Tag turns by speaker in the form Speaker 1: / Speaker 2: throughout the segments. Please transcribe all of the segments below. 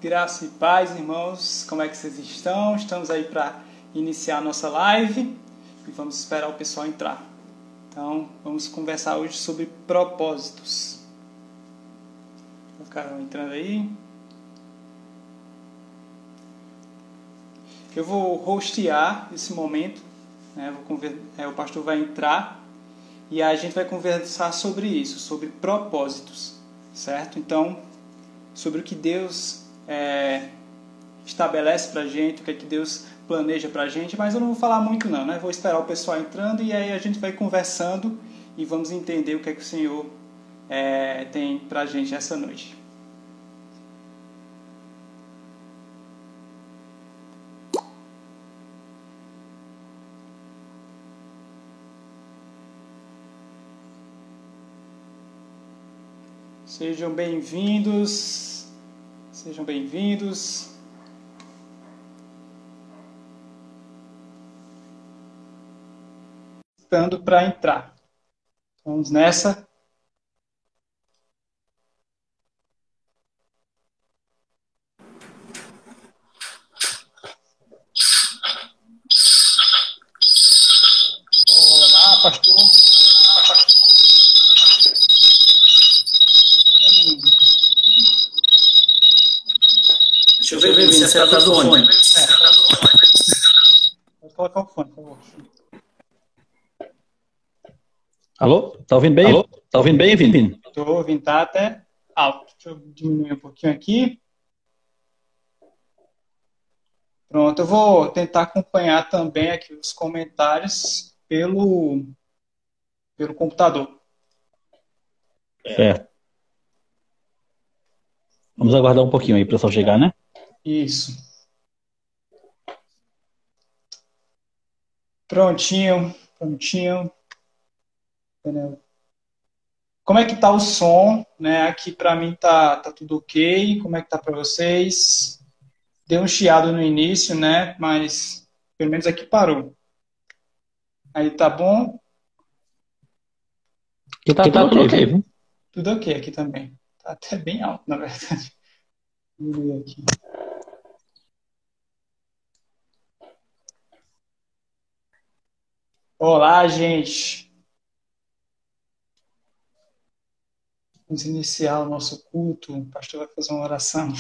Speaker 1: Graça e paz, irmãos. Como é que vocês estão? Estamos aí para iniciar a nossa live e vamos esperar o pessoal entrar. Então, vamos conversar hoje sobre propósitos. O Carol entrando aí. Eu vou hostear esse momento, né? O pastor vai entrar e a gente vai conversar sobre isso, sobre propósitos, certo? Então, sobre o que Deus estabelece pra gente, o que é que Deus planeja pra gente, mas eu não vou falar muito não, né? Vou esperar o pessoal entrando e aí a gente vai conversando e vamos entender o que é que o Senhor tem pra gente essa noite. Sejam bem-vindos. Sejam bem-vindos. Estando para entrar. Vamos nessa. Olá, pastor.
Speaker 2: Deixa eu ver, Vini, se está do fone.
Speaker 1: Pode colocar o fone, por favor.
Speaker 2: Alô? Tá ouvindo bem?
Speaker 1: Alô?
Speaker 2: Tá ouvindo bem, Vini?
Speaker 1: Estou ouvindo, tá até alto. Deixa eu diminuir um pouquinho aqui. Pronto, eu vou tentar acompanhar também aqui os comentários pelo computador.
Speaker 2: Certo. Vamos aguardar um pouquinho aí para o pessoal chegar, né?
Speaker 1: Isso. Prontinho. Como é que tá o som, né? Aqui para mim tá tudo ok. Como é que tá para vocês? Deu um chiado no início, né? Mas pelo menos aqui parou. Aí tá bom?
Speaker 2: E tá tudo ok, viu?
Speaker 1: Tudo ok aqui também. Tá até bem alto, na verdade. Vou ver aqui. Olá, gente. Vamos iniciar o nosso culto. O pastor vai fazer uma oração.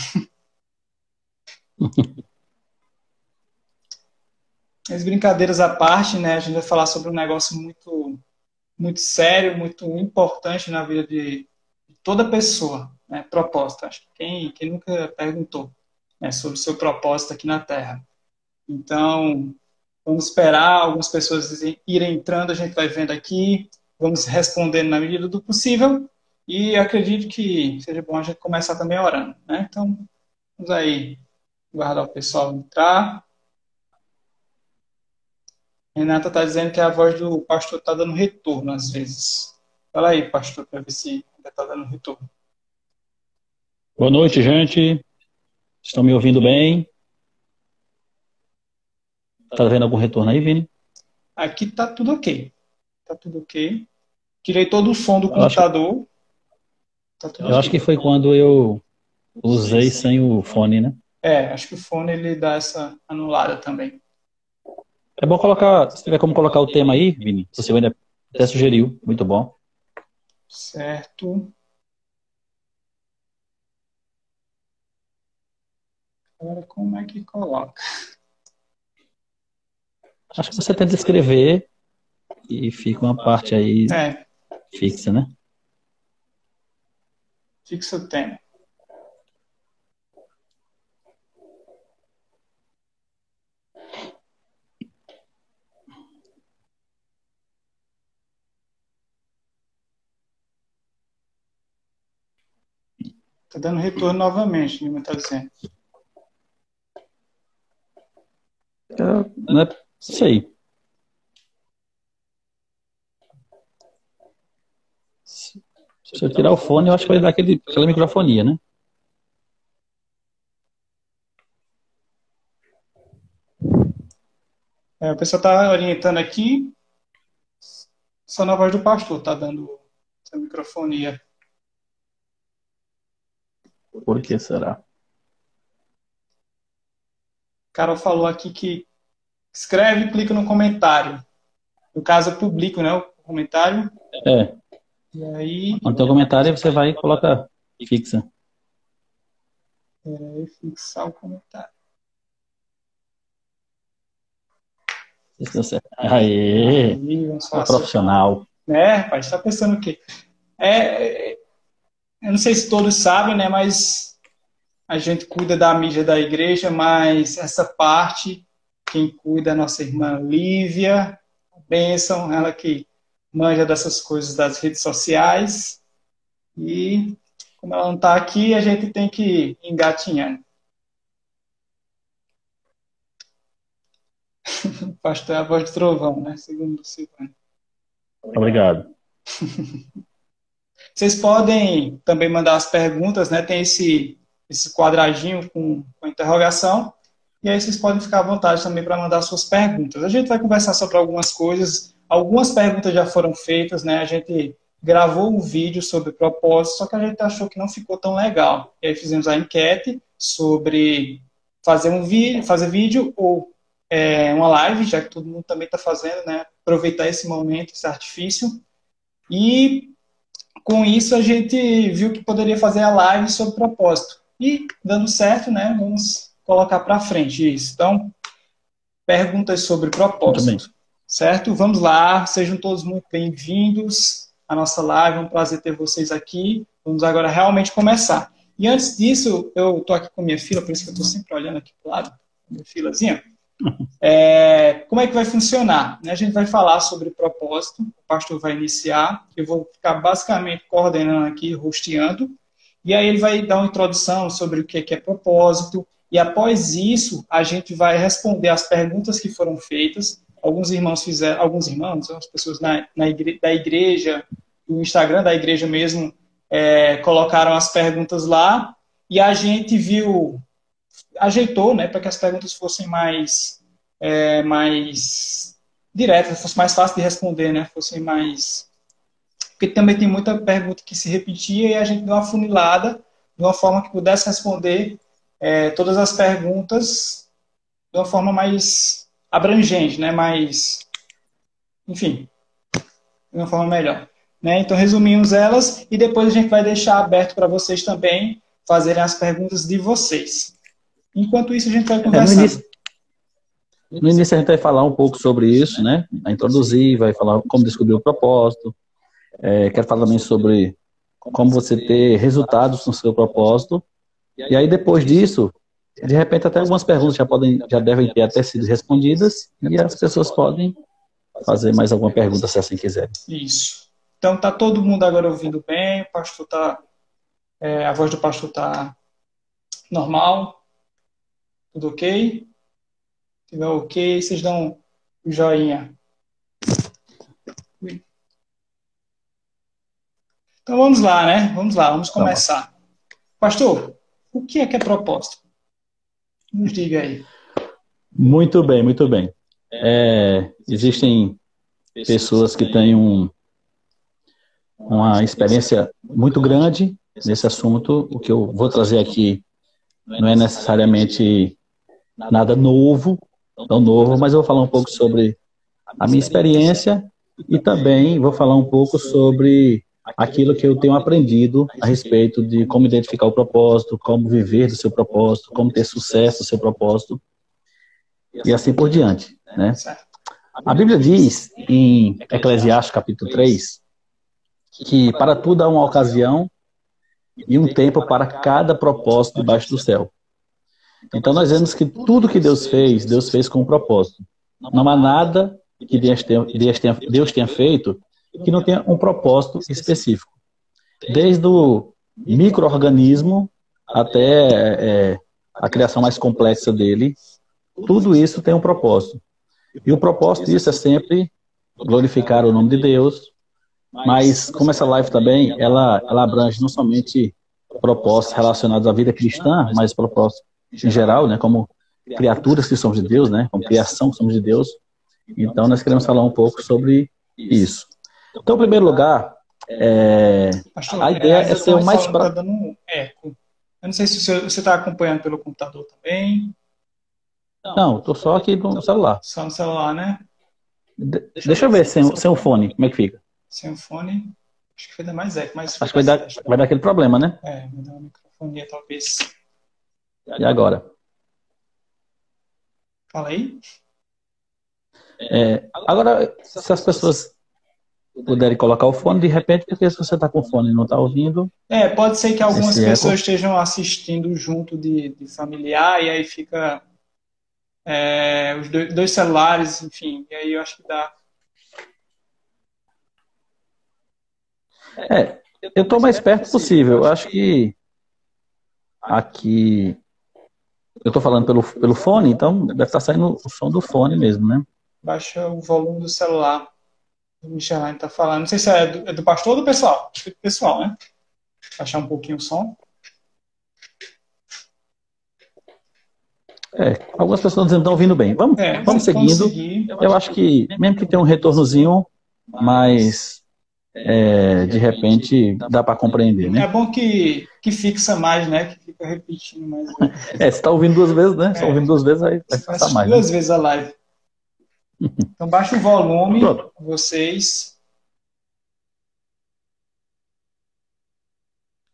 Speaker 1: As brincadeiras à parte, né? A gente vai falar sobre um negócio muito sério, muito importante na vida de toda pessoa, né? Propósito. Acho que quem nunca perguntou, né, sobre o seu propósito aqui na Terra. Então, vamos esperar algumas pessoas irem entrando, a gente vai vendo aqui, vamos respondendo na medida do possível e acredito que seja bom a gente começar também orando, né? Então, vamos aí guardar o pessoal entrar. Renata está dizendo que a voz do pastor está dando retorno às vezes. Fala aí, pastor, para ver se ainda está dando retorno.
Speaker 2: Boa noite, gente. Estão me ouvindo bem? Tá vendo algum retorno aí, Vini?
Speaker 1: Aqui está tudo ok. Está tudo ok. Tirei todo o som do computador. Tá tudo
Speaker 2: eu
Speaker 1: ok.
Speaker 2: acho que foi quando eu usei sem o fone, né?
Speaker 1: Acho que o fone ele dá essa anulada também.
Speaker 2: É bom colocar, se tiver como colocar o tema aí, Vini, você ainda até sugeriu, muito bom.
Speaker 1: Certo. Agora, como é que coloca?
Speaker 2: Acho que você tenta escrever e fica uma parte aí fixa, né?
Speaker 1: Fixa o tema. Tá dando retorno novamente, Lima tá dizendo.
Speaker 2: Não sei. Se eu tirar o fone, eu acho que vai dar aquela microfonia, né?
Speaker 1: O pessoal está orientando aqui. Só na voz do pastor tá dando essa microfonia.
Speaker 2: Por que será?
Speaker 1: Carol falou aqui que escreve e clica no comentário. No caso, eu publico, né, o comentário.
Speaker 2: É.
Speaker 1: E aí...
Speaker 2: No teu comentário você vai e coloca fixa.
Speaker 1: Fixar o comentário.
Speaker 2: Isso deu certo. Aê!
Speaker 1: Vamos falar
Speaker 2: Profissional.
Speaker 1: Né, rapaz, tá pensando o quê? Eu não sei se todos sabem, né, mas a gente cuida da mídia da igreja, mas essa parte, quem cuida é a nossa irmã Lívia, bênção, ela que manja dessas coisas das redes sociais. E como ela não está aqui, a gente tem que ir engatinhando. Pastor é a voz do trovão, né? Segundo o Silvano.
Speaker 2: Obrigado.
Speaker 1: Vocês podem também mandar as perguntas, né? Tem esse quadradinho com interrogação. E aí vocês podem ficar à vontade também para mandar suas perguntas. A gente vai conversar sobre algumas coisas. Algumas perguntas já foram feitas, né? A gente gravou um vídeo sobre propósito, só que a gente achou que não ficou tão legal. E aí fizemos a enquete sobre fazer vídeo ou uma live, já que todo mundo também está fazendo, né? Aproveitar esse momento, esse artifício. E com isso a gente viu que poderia fazer a live sobre propósito. E dando certo, né? Vamos colocar para frente isso. Então, perguntas sobre propósito. Certo? Vamos lá, sejam todos muito bem-vindos à nossa live, é um prazer ter vocês aqui. Vamos agora realmente começar. E antes disso, eu estou aqui com minha fila, por isso que eu estou sempre olhando aqui para o lado, minha filazinha. Como é que vai funcionar? A gente vai falar sobre propósito, o pastor vai iniciar, eu vou ficar basicamente coordenando aqui, hosteando, e aí ele vai dar uma introdução sobre o que é propósito, e após isso, a gente vai responder as perguntas que foram feitas. Alguns irmãos, as pessoas da igreja, do Instagram da igreja mesmo, colocaram as perguntas lá, e a gente ajeitou, né, para que as perguntas fossem mais diretas, fosse mais fácil de responder, né, fossem mais... Porque também tem muita pergunta que se repetia e a gente deu uma funilada de uma forma que pudesse responder todas as perguntas de uma forma mais abrangente, né, mais... Enfim, de uma forma melhor. Né? Então, resumimos elas e depois a gente vai deixar aberto para vocês também fazerem as perguntas de vocês. Enquanto isso, a gente vai conversar.
Speaker 2: No início a gente vai falar um pouco sobre isso, né? Vai introduzir, vai falar como descobrir o propósito. Quero falar também sobre como você ter resultados no seu propósito. E aí depois disso, de repente até algumas perguntas já devem ter até sido respondidas e as pessoas podem fazer mais alguma pergunta se assim quiserem.
Speaker 1: Isso. Então tá todo mundo agora ouvindo bem, o pastor a voz do pastor tá normal, tudo ok? Se tiver ok, vocês dão o joinha. Então vamos lá, né? Vamos começar. Pastor, o que é propósito? Nos diga aí.
Speaker 2: Muito bem, muito bem. Existem pessoas que têm uma experiência muito grande nesse assunto. O que eu vou trazer aqui não é necessariamente nada novo, tão novo, mas eu vou falar um pouco sobre a minha experiência e também vou falar um pouco sobre aquilo que eu tenho aprendido a respeito de como identificar o propósito, como viver do seu propósito, como ter sucesso do seu propósito e assim por diante, né? A Bíblia diz em Eclesiastes capítulo 3 que para tudo há uma ocasião e um tempo para cada propósito debaixo do céu. Então nós vemos que tudo que Deus fez com um propósito. Não há nada que Deus tenha feito que não tenha um propósito específico. Desde o micro-organismo até a criação mais complexa dele, tudo isso tem um propósito. E o propósito disso é sempre glorificar o nome de Deus, mas como essa live também, ela abrange não somente propósitos relacionados à vida cristã, mas propósitos em geral, né, como criaturas que somos de Deus, né, como criação que somos de Deus. Então nós queremos falar um pouco sobre isso. Então, em primeiro lugar,
Speaker 1: Pastor,
Speaker 2: a ideia é ser o mais...
Speaker 1: Tá dando um eco. Eu não sei se você está acompanhando pelo computador também.
Speaker 2: Não, estou só aqui no celular.
Speaker 1: Só no celular, né?
Speaker 2: Deixa eu ver sem o fone, como é que fica.
Speaker 1: Sem o fone, acho que vai dar mais eco, mas
Speaker 2: Acho que vai dar aquele problema, né?
Speaker 1: vai dar uma microfonia, talvez.
Speaker 2: E agora?
Speaker 1: Fala aí.
Speaker 2: Agora, se as pessoas puderem colocar o fone, de repente, porque se você está com o fone e não está ouvindo...
Speaker 1: Pode ser que algumas
Speaker 2: esse
Speaker 1: pessoas
Speaker 2: eco.
Speaker 1: estejam assistindo junto de familiar, e aí fica os dois celulares, enfim, e aí eu acho que dá.
Speaker 2: Eu estou mais perto possível. Eu acho que aqui... Eu estou falando pelo fone, então deve estar saindo o som do fone mesmo, né?
Speaker 1: Baixa o volume do celular. O Michelin está falando. Não sei se é do pastor ou do pessoal. Acho que é do pessoal, né? Baixar um pouquinho o som.
Speaker 2: Algumas pessoas dizendo que estão ouvindo bem. Vamos seguindo. Eu acho que, mesmo que tenha um retornozinho, mas de repente dá para compreender, né?
Speaker 1: É bom que fixa mais, né? Que fica repetindo mais.
Speaker 2: Você está ouvindo duas vezes, né? Só ouvindo duas vezes, aí vai passar mais.
Speaker 1: Duas vezes a live. Então baixa o volume,
Speaker 2: Pronto.
Speaker 1: vocês.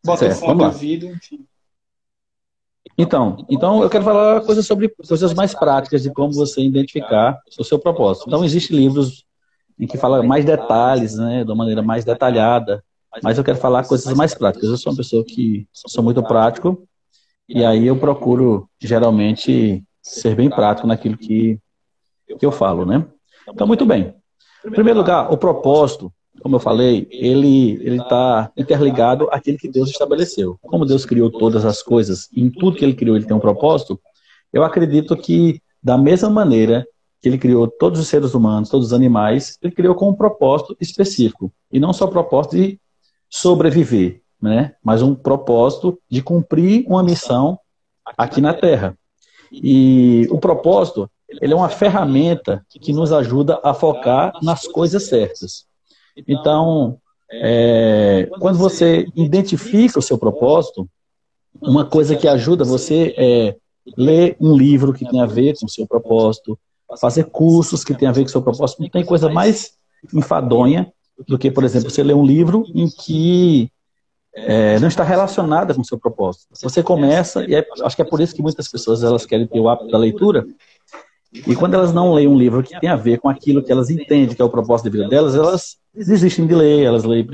Speaker 1: Bota o fone de ouvido, enfim.
Speaker 2: Então eu quero falar sobre coisas mais práticas de como você identificar o seu propósito. Então, existem livros em que fala mais detalhes, né, de uma maneira mais detalhada, mas eu quero falar coisas mais práticas. Eu sou uma pessoa que sou muito prático, e aí eu procuro, geralmente, ser bem prático naquilo que eu falo, né? Então, muito bem. Em primeiro lugar, o propósito, como eu falei, ele está interligado àquilo que Deus estabeleceu. Como Deus criou todas as coisas, e em tudo que Ele criou Ele tem um propósito, eu acredito que, da mesma maneira que Ele criou todos os seres humanos, todos os animais, Ele criou com um propósito específico. E não só propósito de sobreviver, né? Mas um propósito de cumprir uma missão aqui na Terra. E o propósito, ele é uma ferramenta que nos ajuda a focar nas coisas certas. Então, quando você identifica o seu propósito, uma coisa que ajuda você é ler um livro que tem a ver com o seu propósito, fazer cursos que tem a ver com o seu propósito. Não tem coisa mais enfadonha do que, por exemplo, você ler um livro em que não está relacionada com o seu propósito. Você começa, e acho que é por isso que muitas pessoas elas querem ter o hábito da leitura, e quando elas não leem um livro que tem a ver com aquilo que elas entendem que é o propósito da vida delas, elas desistem de ler, elas leem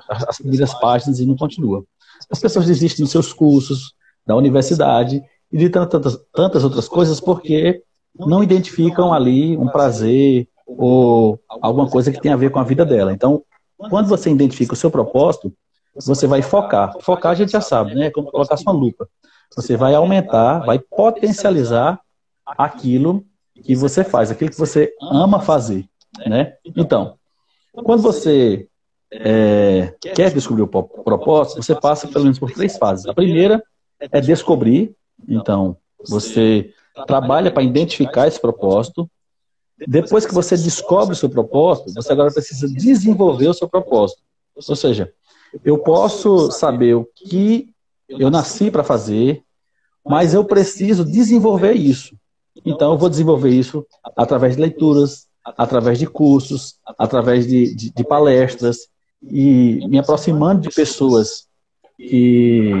Speaker 2: as primeiras páginas e não continuam. As pessoas desistem dos seus cursos, da universidade e de tantas outras coisas porque não identificam ali um prazer ou alguma coisa que tem a ver com a vida dela. Então, quando você identifica o seu propósito, você vai focar. Focar a gente já sabe, né? É como colocar sua lupa. Você vai aumentar, vai potencializar aquilo que você faz, aquilo que você ama fazer, né? Então, quando você quer descobrir o propósito, você passa pelo menos por 3 fases. A primeira é descobrir. Então, você trabalha para identificar esse propósito. Depois que você descobre o seu propósito, você agora precisa desenvolver o seu propósito. Ou seja, eu posso saber o que eu nasci para fazer, mas eu preciso desenvolver isso. Então, eu vou desenvolver isso através de leituras, através de cursos, através de palestras, e me aproximando de pessoas que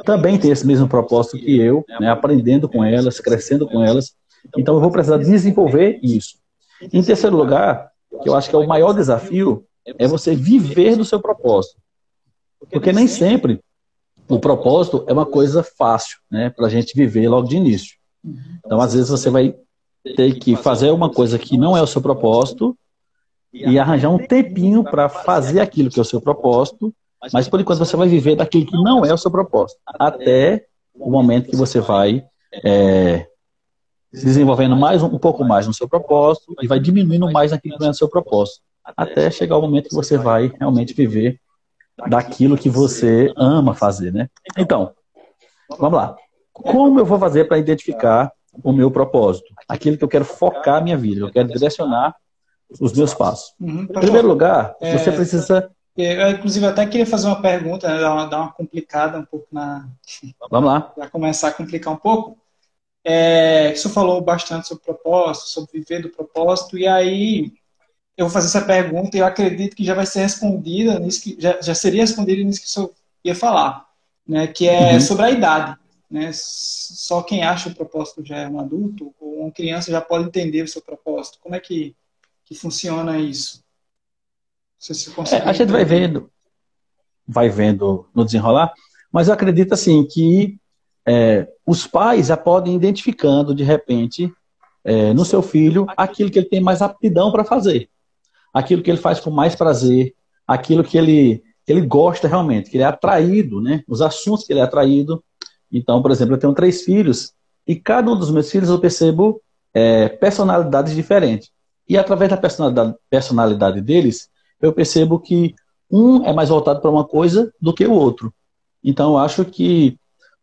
Speaker 2: também têm esse mesmo propósito que eu, né, aprendendo com elas, crescendo com elas. Então, eu vou precisar desenvolver isso. Em terceiro lugar, que eu acho que é o maior desafio, é você viver do seu propósito. Porque nem sempre o propósito é uma coisa fácil, né, para a gente viver logo de início. Então, às vezes, você vai ter que fazer uma coisa que não é o seu propósito e arranjar um tempinho para fazer aquilo que é o seu propósito, mas, por enquanto, você vai viver daquilo que não é o seu propósito, até o momento que você vai se desenvolvendo um pouco mais no seu propósito e vai diminuindo mais naquilo que não é o seu propósito, até chegar o momento que você vai realmente viver daquilo que você ama fazer, né? Então, vamos lá. Como eu vou fazer para identificar o meu propósito? Aquilo que eu quero focar a minha vida, eu quero direcionar os meus passos. Em primeiro lugar, você precisa...
Speaker 1: Eu, inclusive, até queria fazer uma pergunta, né, dar uma complicada um pouco
Speaker 2: Vamos lá.
Speaker 1: Para começar a complicar um pouco. Você falou bastante sobre propósito, sobre viver do propósito, e aí eu vou fazer essa pergunta e eu acredito que já vai ser respondida nisso que já seria respondida nisso que o senhor ia falar, né? Que é
Speaker 2: Uhum.
Speaker 1: sobre a idade, né? Só quem acha o propósito já é um adulto ou uma criança já pode entender o seu propósito. Como é que funciona isso? Não sei se você
Speaker 2: A
Speaker 1: conseguiu
Speaker 2: gente
Speaker 1: entender.
Speaker 2: vai vendo no desenrolar, mas eu acredito assim que os pais já podem ir identificando de repente no seu filho aquilo que ele tem mais aptidão para fazer, aquilo que ele faz com mais prazer, aquilo que ele gosta realmente, que ele é atraído, né? Os assuntos que ele é atraído. Então, por exemplo, eu tenho 3 filhos e cada um dos meus filhos eu percebo personalidades diferentes. E através da personalidade deles, eu percebo que um é mais voltado para uma coisa do que o outro. Então, eu acho que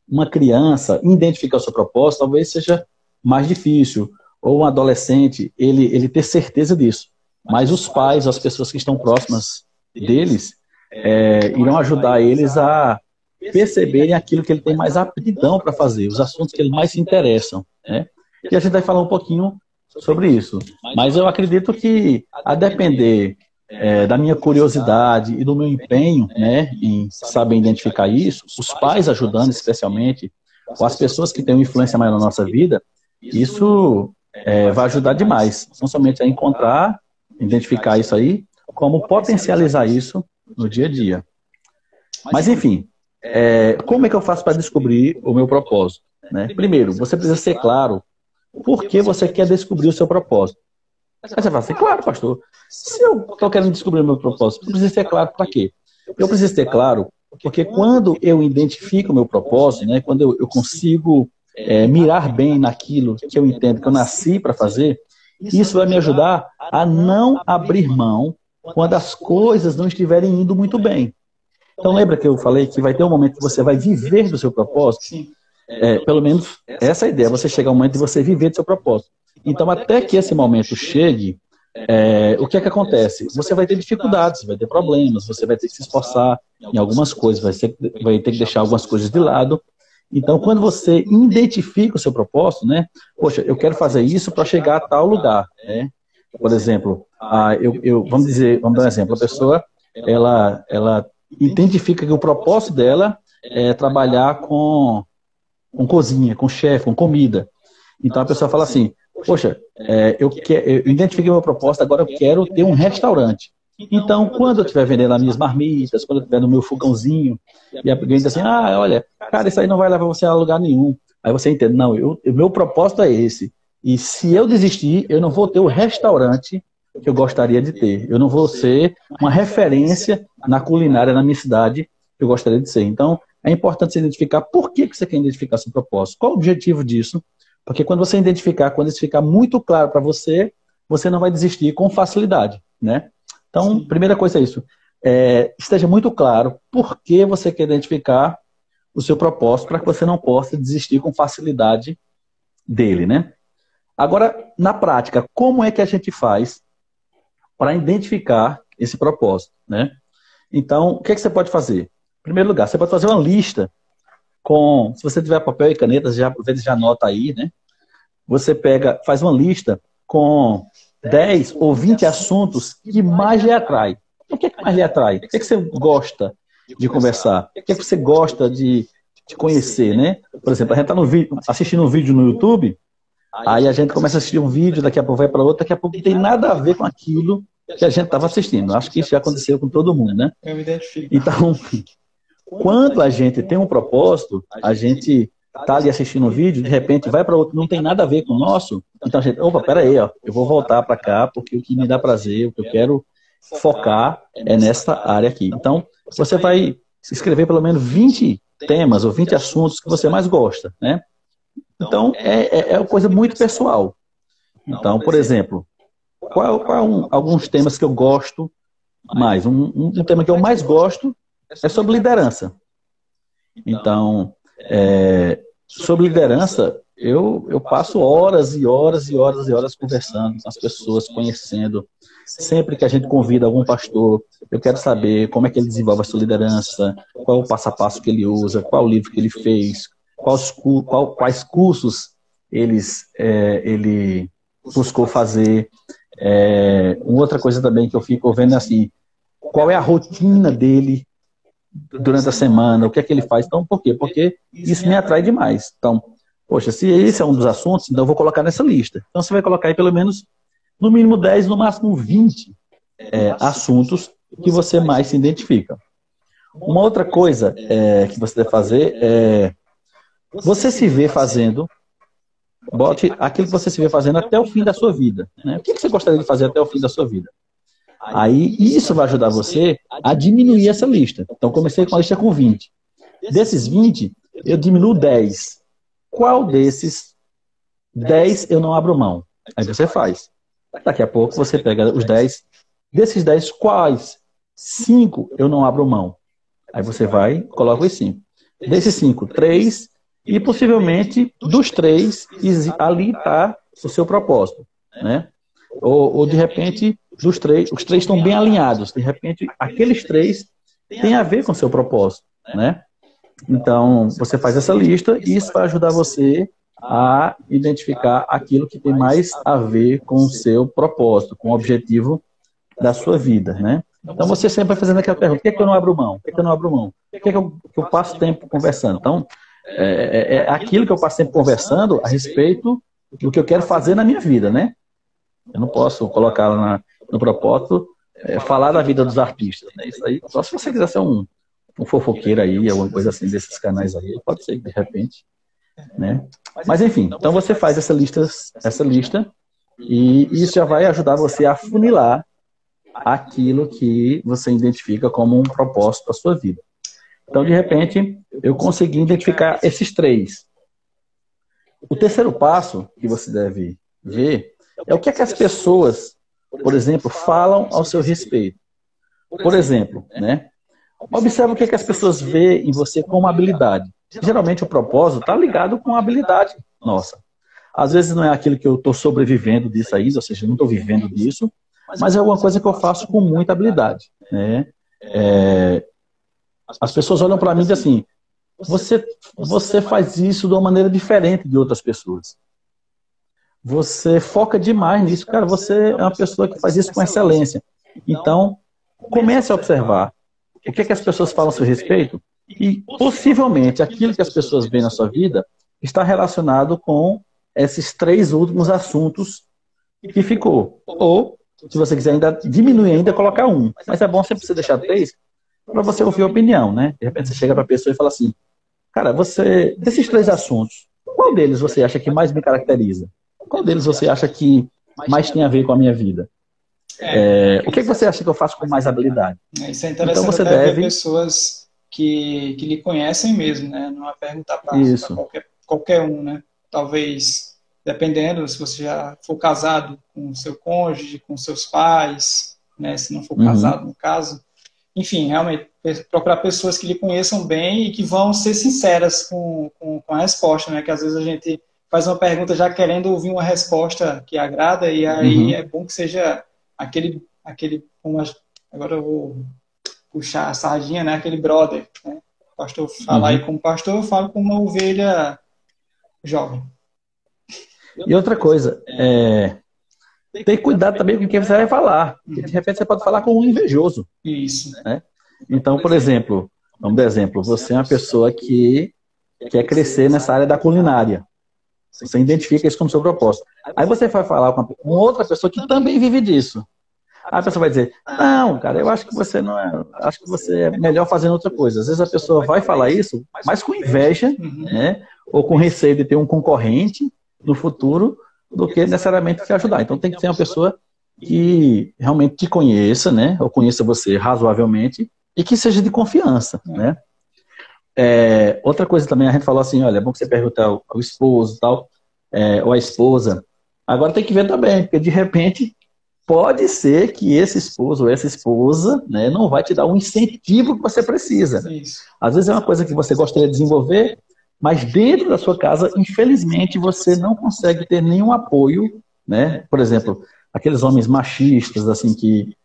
Speaker 2: uma criança identificar o seu propósito talvez seja mais difícil, ou um adolescente, ele ter certeza disso. Mas os pais, as pessoas que estão próximas deles, irão ajudar eles a perceberem aquilo que ele tem mais aptidão para fazer, os assuntos que ele mais se interessam, né? E a gente vai falar um pouquinho sobre isso. Mas eu acredito que, a depender da minha curiosidade e do meu empenho, né, em saber identificar isso, os pais ajudando especialmente, ou as pessoas que têm uma influência maior na nossa vida, isso vai ajudar demais, não somente a encontrar, identificar isso aí, como potencializar isso no dia a dia. Mas, enfim, como é que eu faço para descobrir o meu propósito? Né? Primeiro, você precisa ser claro por que você quer descobrir o seu propósito. Aí você fala assim, claro, pastor, se eu estou querendo descobrir o meu propósito, eu preciso ter claro para quê? Eu preciso ter claro porque quando eu identifico o meu propósito, né, quando eu consigo mirar bem naquilo que eu entendo que eu nasci para fazer, isso vai me ajudar a não abrir mão quando as coisas não estiverem indo muito bem. Então lembra que eu falei que vai ter um momento que você vai viver do seu propósito?
Speaker 1: Sim,
Speaker 2: Pelo menos essa é a ideia, você chegar ao momento de você viver do seu propósito. Então até que esse momento chegue, o que é que acontece? Você vai ter dificuldades, vai ter problemas, você vai ter que se esforçar em algumas coisas, vai ter que deixar algumas coisas de lado. Então, quando você identifica o seu propósito, né? Poxa, eu quero fazer isso para chegar a tal lugar, né? Por exemplo, vamos dar um exemplo. A pessoa, ela identifica que o propósito dela é trabalhar com cozinha, com chefe, com comida. Então, a pessoa fala assim, poxa, eu identifiquei meu propósito, agora eu quero ter um restaurante. Então, quando eu estiver vendendo as minhas marmitas, quando eu estiver no meu fogãozinho, e alguém diz assim, olha, cara, isso aí não vai levar você a lugar nenhum. Aí você entende, não, o meu propósito é esse. E se eu desistir, eu não vou ter o restaurante que eu gostaria de ter. Eu não vou ser uma referência na culinária na minha cidade que eu gostaria de ser. Então, é importante você identificar por que você quer identificar seu propósito. Qual o objetivo disso? Porque quando você identificar, quando isso ficar muito claro para você, você não vai desistir com facilidade, né? Então,
Speaker 1: sim.
Speaker 2: primeira coisa é isso. Esteja muito claro por que você quer identificar o seu propósito para que você não possa desistir com facilidade dele, né? Agora, na prática, como é que a gente faz para identificar esse propósito, né? Então, o que é que você pode fazer? Em primeiro lugar, você pode fazer uma lista se você tiver papel e caneta, já aproveita e já anota aí, né? Você faz uma lista com 10 ou 20 assuntos que mais lhe atrai. O que é que mais lhe atrai? O que é que você gosta de conversar? O que é que você gosta de conhecer, né? Por exemplo, a gente está assistindo um vídeo no YouTube, aí a gente começa a assistir um vídeo, daqui a pouco vai para outro, daqui a pouco não tem nada a ver com aquilo que a gente estava assistindo. Acho que isso já aconteceu com todo mundo, né?
Speaker 1: Eu me identifico.
Speaker 2: Então, quando a gente tem um propósito, a gente tá ali assistindo um vídeo, de repente vai para outro, não tem nada a ver com o nosso, então a gente, opa, peraí, ó, eu vou voltar para cá, porque o que me dá prazer, o que eu quero focar é nessa área aqui. Então, você vai escrever pelo menos 20 temas ou 20 assuntos que você mais gosta, né? Então, é uma coisa muito pessoal. Então, por exemplo, alguns temas que eu gosto mais? Um tema que eu mais gosto é sobre liderança. Então, sobre liderança, eu passo horas e horas e horas e horas conversando com as pessoas, conhecendo. Sempre que a gente convida algum pastor, eu quero saber como é que ele desenvolve a sua liderança, qual o passo a passo que ele usa, qual o livro que ele fez, quais cursos ele buscou fazer. Uma outra coisa também que eu fico vendo é assim, qual é a rotina dele durante a semana, o que é que ele faz. Então, por quê? Porque isso me atrai demais. Então, poxa, se esse é um dos assuntos, então eu vou colocar nessa lista. Então, você vai colocar aí pelo menos, no mínimo 10, no máximo 20 assuntos que você mais se identifica. Uma outra coisa que você deve fazer é você se vê fazendo, bote aquilo que você se vê fazendo até o fim da sua vida. Né? O que você gostaria de fazer até o fim da sua vida? Aí, isso vai ajudar você a diminuir essa lista. Então, comecei com a lista com 20. Desses 20, eu diminuo 10. Qual desses 10 eu não abro mão? Aí você faz. Daqui a pouco você pega os 10. Desses 10, quais 5 eu não abro mão? Aí você vai, coloca os 5. Desses 5, 3, e possivelmente dos 3, ali está o seu propósito. Né? Ou de repente, os 3 estão bem alinhados. De repente, aqueles 3 têm a ver com o seu propósito. Né? Então, você faz essa lista e isso vai ajudar você a identificar aquilo que tem mais a ver com o seu propósito, com o objetivo da sua vida, né? Então, você sempre vai fazendo aquela pergunta, por que é que eu não abro mão? Por que é que eu não abro mão? Por que é que eu passo tempo conversando? Então, aquilo que eu passo tempo conversando a respeito do que eu quero fazer na minha vida, né? Eu não posso colocar lá no propósito falar da vida dos artistas, né? Isso aí, só se você quiser ser um fofoqueiro aí, alguma coisa assim desses canais aí, pode ser, de repente, né? Mas enfim, então você faz essa lista e isso já vai ajudar você a funilar aquilo que você identifica como um propósito para a sua vida. Então, de repente, eu consegui identificar esses 3. O terceiro passo que você deve ver é o que é que as pessoas, por exemplo, falam ao seu respeito. Por exemplo, né? Observe o que é que as pessoas veem em você como habilidade. Geralmente o propósito está ligado com a habilidade nossa. Às vezes não é aquilo que eu estou sobrevivendo disso ainda, ou seja, não estou vivendo disso, mas é alguma coisa que eu faço com muita habilidade. Né? As pessoas olham para mim e dizem assim, você faz isso de uma maneira diferente de outras pessoas. Você foca demais nisso. Cara, você é uma pessoa que faz isso com excelência. Então, comece a observar o que é que as pessoas falam a seu respeito e, possivelmente, aquilo que as pessoas veem na sua vida está relacionado com esses 3 últimos assuntos que ficou. Ou, se você quiser ainda diminuir ainda, colocar 1. Mas é bom sempre você deixar 3 para você ouvir a opinião, né? De repente você chega para a pessoa e fala assim, cara, desses 3 assuntos, qual deles você acha que mais me caracteriza? Qual deles você acha que mais tem a ver com a minha vida? O que você acha que eu faço com mais habilidade?
Speaker 1: Isso é interessante, então você ver pessoas que lhe conhecem mesmo, né? Não é perguntar para qualquer um, né? Talvez, dependendo, se você já for casado com seu cônjuge, com seus pais, né? Se não for casado, no caso. Enfim, realmente, procurar pessoas que lhe conheçam bem e que vão ser sinceras com a resposta, né? Que às vezes a gente faz uma pergunta já querendo ouvir uma resposta que agrada e aí é bom que seja aquele agora eu vou puxar a sardinha, né? Aquele brother, né? O pastor fala aí como pastor, eu falo como uma ovelha jovem.
Speaker 2: E outra coisa, tem cuidado também com quem você vai falar. Porque de repente você pode falar com um invejoso.
Speaker 1: Isso.
Speaker 2: Né? Então, por exemplo, vamos dar exemplo, você é uma pessoa que quer crescer nessa área da culinária. Você identifica isso como seu propósito. Aí você vai falar com uma outra pessoa que também vive disso. Aí a pessoa vai dizer, não, cara, eu acho que você não é. Acho que você é melhor fazendo outra coisa. Às vezes a pessoa vai falar isso, mas com inveja, né? Ou com receio de ter um concorrente no futuro, do que necessariamente te ajudar. Então tem que ser uma pessoa que realmente te conheça, né? Ou conheça você razoavelmente e que seja de confiança, né? Outra coisa também, a gente falou assim, olha, é bom que você pergunte ao esposo e tal, ou a esposa. Agora tem que ver também, porque de repente pode ser que esse esposo ou essa esposa, né, não vai te dar um incentivo que você precisa.
Speaker 1: Isso.
Speaker 2: Às vezes é uma coisa que você gostaria de desenvolver, mas dentro da sua casa, infelizmente, você não consegue ter nenhum apoio, né? Por exemplo, aqueles homens machistas, assim, que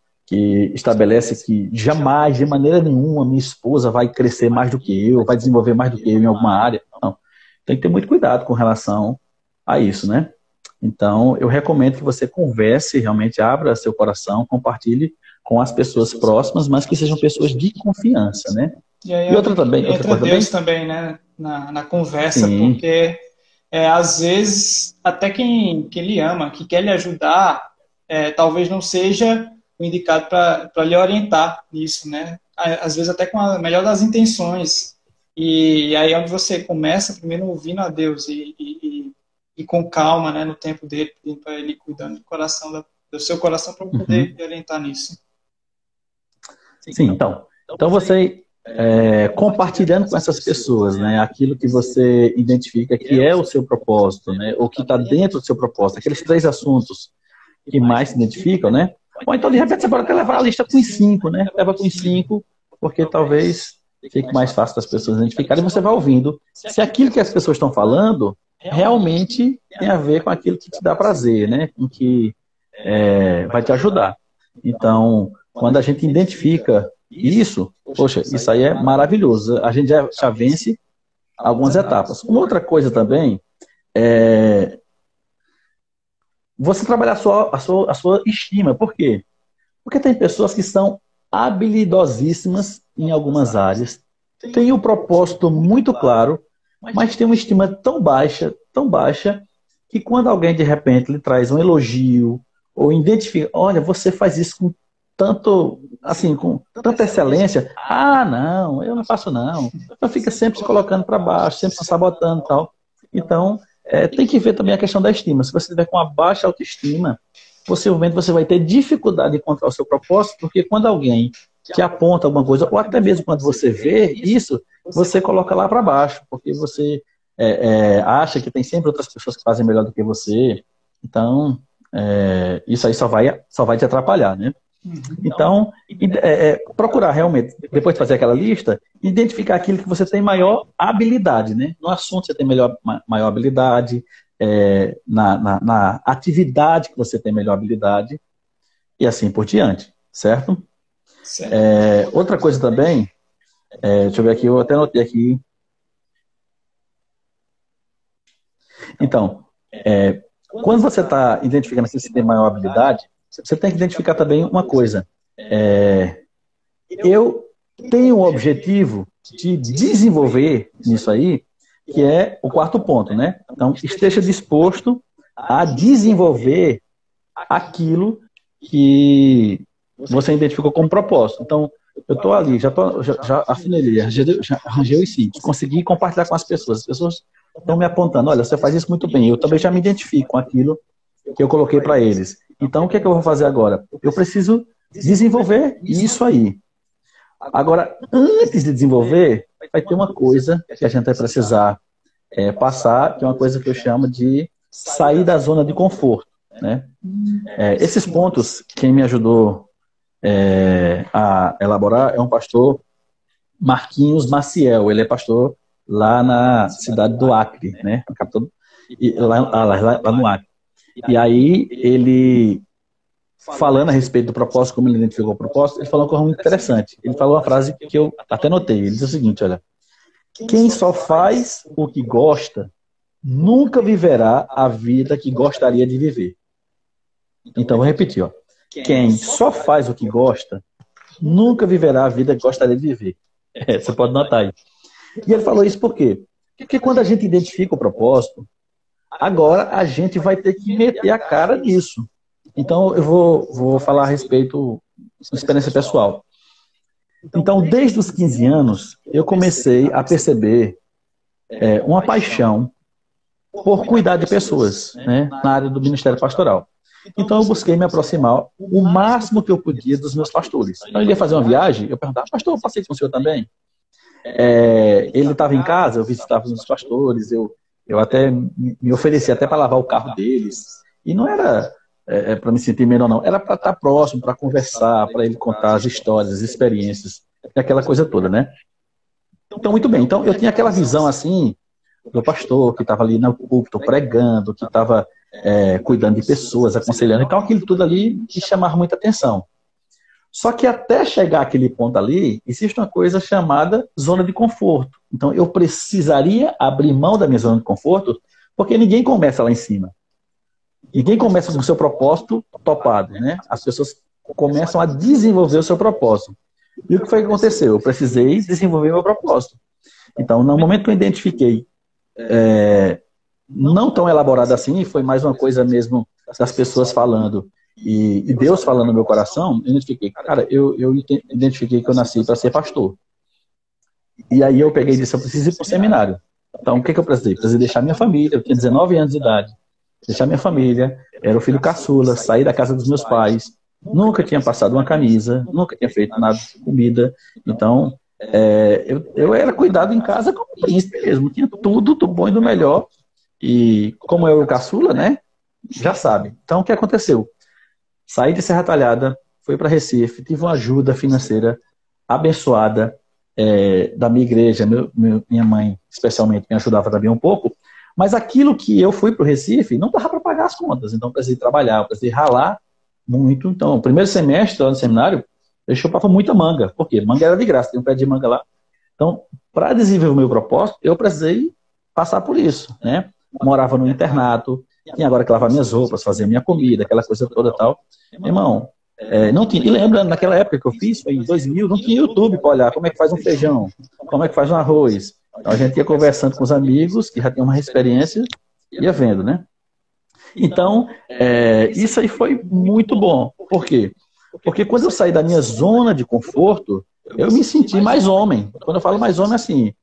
Speaker 2: estabelece que jamais, de maneira nenhuma, minha esposa vai crescer mais do que eu, vai desenvolver mais do que eu em alguma área. Não. Tem que ter muito cuidado com relação a isso, né? Então, eu recomendo que você converse, realmente abra seu coração, compartilhe com as pessoas próximas, mas que sejam pessoas de confiança, né?
Speaker 1: E aí
Speaker 2: E outra
Speaker 1: entra
Speaker 2: coisa também,
Speaker 1: Deus também, né, na conversa,
Speaker 2: sim,
Speaker 1: porque às vezes até quem lhe ama, que quer lhe ajudar, talvez não seja o indicado para lhe orientar nisso, né? Às vezes até com a melhor das intenções. E aí é onde você começa primeiro ouvindo a Deus e com calma, né, no tempo dele, pedindo para ele cuidando do coração, do seu coração para poder
Speaker 2: uhum,
Speaker 1: lhe orientar nisso.
Speaker 2: sim, então você compartilhando com essas pessoas, né, aquilo que você identifica que é o seu propósito, né, ou que está dentro do seu propósito, aqueles 3 assuntos que mais se identificam, né? Ou então, de repente, você pode até levar a lista com os 5, né? Leva com os 5, porque talvez fique mais fácil das pessoas identificarem e você vai ouvindo se aquilo que as pessoas estão falando realmente tem a ver com aquilo que te dá prazer, né? Com que vai te ajudar. Então, quando a gente identifica isso, poxa, isso aí é maravilhoso. A gente já vence algumas etapas. Uma outra coisa também é você trabalhar a sua estima. Por quê? Porque tem pessoas que são habilidosíssimas em algumas áreas, têm o propósito muito claro, mas tem uma estima tão baixa, que quando alguém de repente lhe traz um elogio, ou identifica, olha, você faz isso com tanto, assim, com tanta excelência, ah, não, eu não faço não. Então fica sempre se colocando para baixo, sempre se sabotando e tal. Então, tem que ver também a questão da estima. Se você tiver com uma baixa autoestima, possivelmente você vai ter dificuldade de encontrar o seu propósito, porque quando alguém te aponta alguma coisa, ou até mesmo quando você vê isso, você coloca lá para baixo, porque você acha que tem sempre outras pessoas que fazem melhor do que você. Então, isso aí só vai te atrapalhar, né? Então, procurar realmente, depois de fazer aquela lista, identificar aquilo que você tem maior habilidade, né? No assunto você tem maior habilidade, na atividade que você tem melhor habilidade, e assim por diante, certo?
Speaker 1: Certo.
Speaker 2: Outra coisa também, deixa eu ver aqui, eu até anotei aqui. Então, quando você está identificando aquilo que você tem maior habilidade, você tem que identificar também uma coisa. Eu tenho o objetivo de desenvolver nisso aí, que é o quarto ponto, né? Então, esteja disposto a desenvolver aquilo que você identificou como propósito. Então, eu estou ali, já afinei, já arranjei os 5, consegui compartilhar com as pessoas estão me apontando, olha, você faz isso muito bem, eu também já me identifico com aquilo que eu coloquei para eles. Então, o que é que eu vou fazer agora? Eu preciso desenvolver isso aí. Agora, antes de desenvolver, vai ter uma coisa que a gente vai precisar passar, que é uma coisa que eu chamo de sair da zona de conforto, né? Esses pontos, quem me ajudou a elaborar é um pastor Marquinhos Maciel. Ele é pastor lá na cidade do Acre, né? Lá no Acre. E aí, ele, falando a respeito do propósito, como ele identificou o propósito, ele falou uma coisa muito interessante. Ele falou uma frase que eu até notei. Ele diz o seguinte, olha, quem só faz o que gosta nunca viverá a vida que gostaria de viver. Então, vou repetir, ó. Quem só faz o que gosta nunca viverá a vida que gostaria de viver. Você pode notar aí. E ele falou isso por quê? Porque quando a gente identifica o propósito, agora a gente vai ter que meter a cara nisso. Então, eu vou falar a respeito da experiência pessoal. Então, desde os 15 anos, eu comecei a perceber uma paixão por cuidar de pessoas, né, na área do ministério pastoral. Então, eu busquei me aproximar o máximo que eu podia dos meus pastores. Então, ele ia fazer uma viagem, eu perguntava, pastor, eu passei com o senhor também? Ele estava em casa, eu visitava os meus pastores, eu até me ofereci até para lavar o carro deles. E não era para me sentir melhor, não. Era para estar próximo, para conversar, para ele contar as histórias, as experiências, aquela coisa toda, né? Então, muito bem. Então, eu tinha aquela visão, assim, do pastor que estava ali no púlpito pregando, que estava cuidando de pessoas, aconselhando. Então, aquilo tudo ali me chamava muita atenção. Só que até chegar àquele ponto ali, existe uma coisa chamada zona de conforto. Então, eu precisaria abrir mão da minha zona de conforto Porque ninguém começa lá em cima. Ninguém começa com o seu propósito topado, né? As pessoas começam a desenvolver o seu propósito. E o que foi que aconteceu? Eu precisei desenvolver meu propósito. Então, no momento que eu identifiquei, não tão elaborado assim, foi mais uma coisa mesmo das pessoas falando e Deus falando no meu coração, eu identifiquei, cara, eu identifiquei que eu nasci para ser pastor. E aí eu peguei e disse, eu preciso ir para o seminário. Então, o que eu precisei? Precisei deixar minha família, eu tinha 19 anos de idade, deixar minha família, era o filho caçula, sair da casa dos meus pais, nunca tinha passado uma camisa, nunca tinha feito nada de comida, então eu era cuidado em casa como príncipe mesmo, tinha tudo do bom e do melhor, e como eu era o caçula, né, já sabe. Então o que aconteceu? Saí de Serra Talhada, fui para Recife, tive uma ajuda financeira abençoada da minha igreja, minha mãe especialmente me ajudava também um pouco, mas aquilo que eu fui para o Recife não dava para pagar as contas, então eu precisei trabalhar, eu precisei ralar muito. Então, o primeiro semestre lá no seminário, eu chupava muita manga. Por quê? Manga era de graça, tem um pé de manga lá. Então, para desenvolver o meu propósito, eu precisei passar por isso, né? Morava no internato, tinha agora que lavar minhas roupas, fazer minha comida, aquela coisa toda e tal. Meu irmão, não tinha. E lembra, naquela época que eu fiz, foi em 2000, não tinha YouTube para olhar como é que faz um feijão, como é que faz um arroz. Então, a gente ia conversando com os amigos que já tinham uma experiência e ia vendo, né? Então, isso aí foi muito bom. Por quê? Porque quando eu saí da minha zona de conforto, eu me senti mais homem. Quando eu falo mais homem, assim,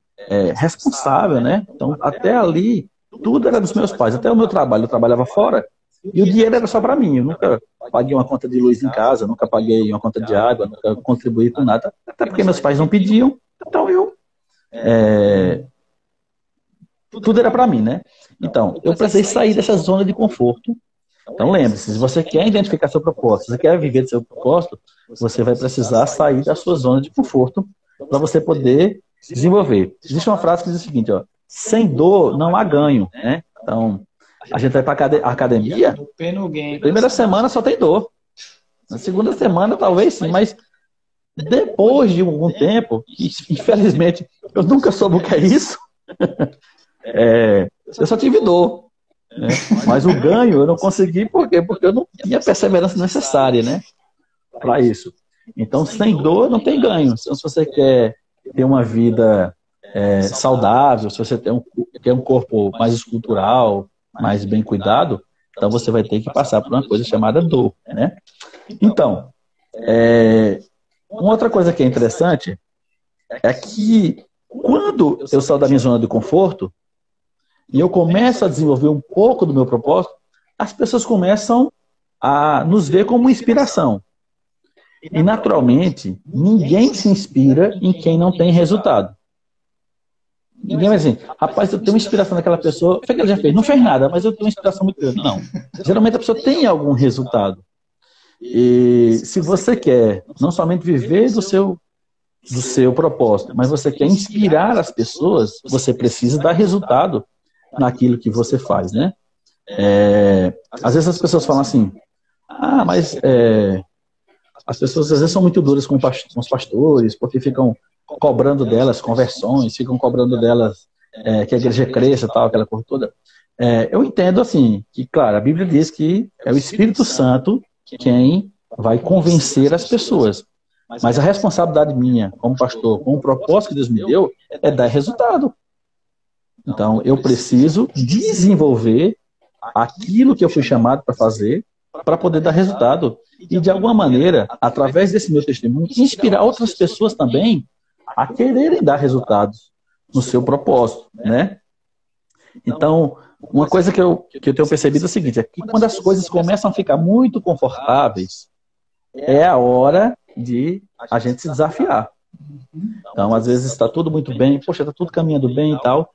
Speaker 2: responsável, né? Então, até ali, tudo era dos meus pais. Até o meu trabalho, eu trabalhava fora e o dinheiro era só para mim. Eu nunca paguei uma conta de luz em casa, nunca paguei uma conta de água, nunca contribuí com nada. Até porque meus pais não pediam, então tudo era para mim, né? Então, eu precisei sair dessa zona de conforto. Então, lembre-se, se você quer identificar seu propósito, se você quer viver do seu propósito, você vai precisar sair da sua zona de conforto para você poder desenvolver. Existe uma frase que diz o seguinte, ó, sem dor não há ganho, né? Então, a gente vai para a academia, primeira semana só tem dor. Na segunda semana, talvez sim, mas depois de algum tempo, infelizmente, eu nunca soube o que é isso, eu só tive dor, né? Mas o ganho eu não consegui, por quê? Porque eu não tinha a perseverança necessária, né, para isso. Então, sem dor não tem ganho. Então, se você quer ter uma vida saudável, se você quer um corpo mais escultural, mais bem cuidado, então você vai ter que passar por uma coisa chamada dor, né? Então, uma outra coisa que é interessante é que quando eu saio da minha zona de conforto e eu começo a desenvolver um pouco do meu propósito, as pessoas começam a nos ver como inspiração. E, naturalmente, ninguém se inspira em quem não tem resultado. Ninguém vai dizer, rapaz, eu tenho uma inspiração daquela pessoa, o que ela já fez? Não fez nada, mas eu tenho uma inspiração muito grande. Não. Geralmente a pessoa tem algum resultado. E se você quer não somente viver do seu propósito, mas você quer inspirar as pessoas, você precisa dar resultado naquilo que você faz, né? Às vezes as pessoas falam assim, mas as pessoas às vezes são muito duras com os pastores, porque ficam cobrando delas conversões, ficam cobrando delas que a igreja cresça, tal, aquela coisa toda. Eu entendo assim, que claro, a Bíblia diz que é o Espírito Santo quem vai convencer as pessoas. Mas a responsabilidade minha, como pastor, com o propósito que Deus me deu, é dar resultado. Então, eu preciso desenvolver aquilo que eu fui chamado para fazer, para poder dar resultado. E, de alguma maneira, através desse meu testemunho, inspirar outras pessoas também a quererem dar resultados no seu propósito, né? Então, uma coisa que eu tenho percebido é o seguinte, é que quando as coisas começam a ficar muito confortáveis, é a hora de a gente se desafiar. Então, às vezes está tudo muito bem, poxa, está tudo caminhando bem e tal,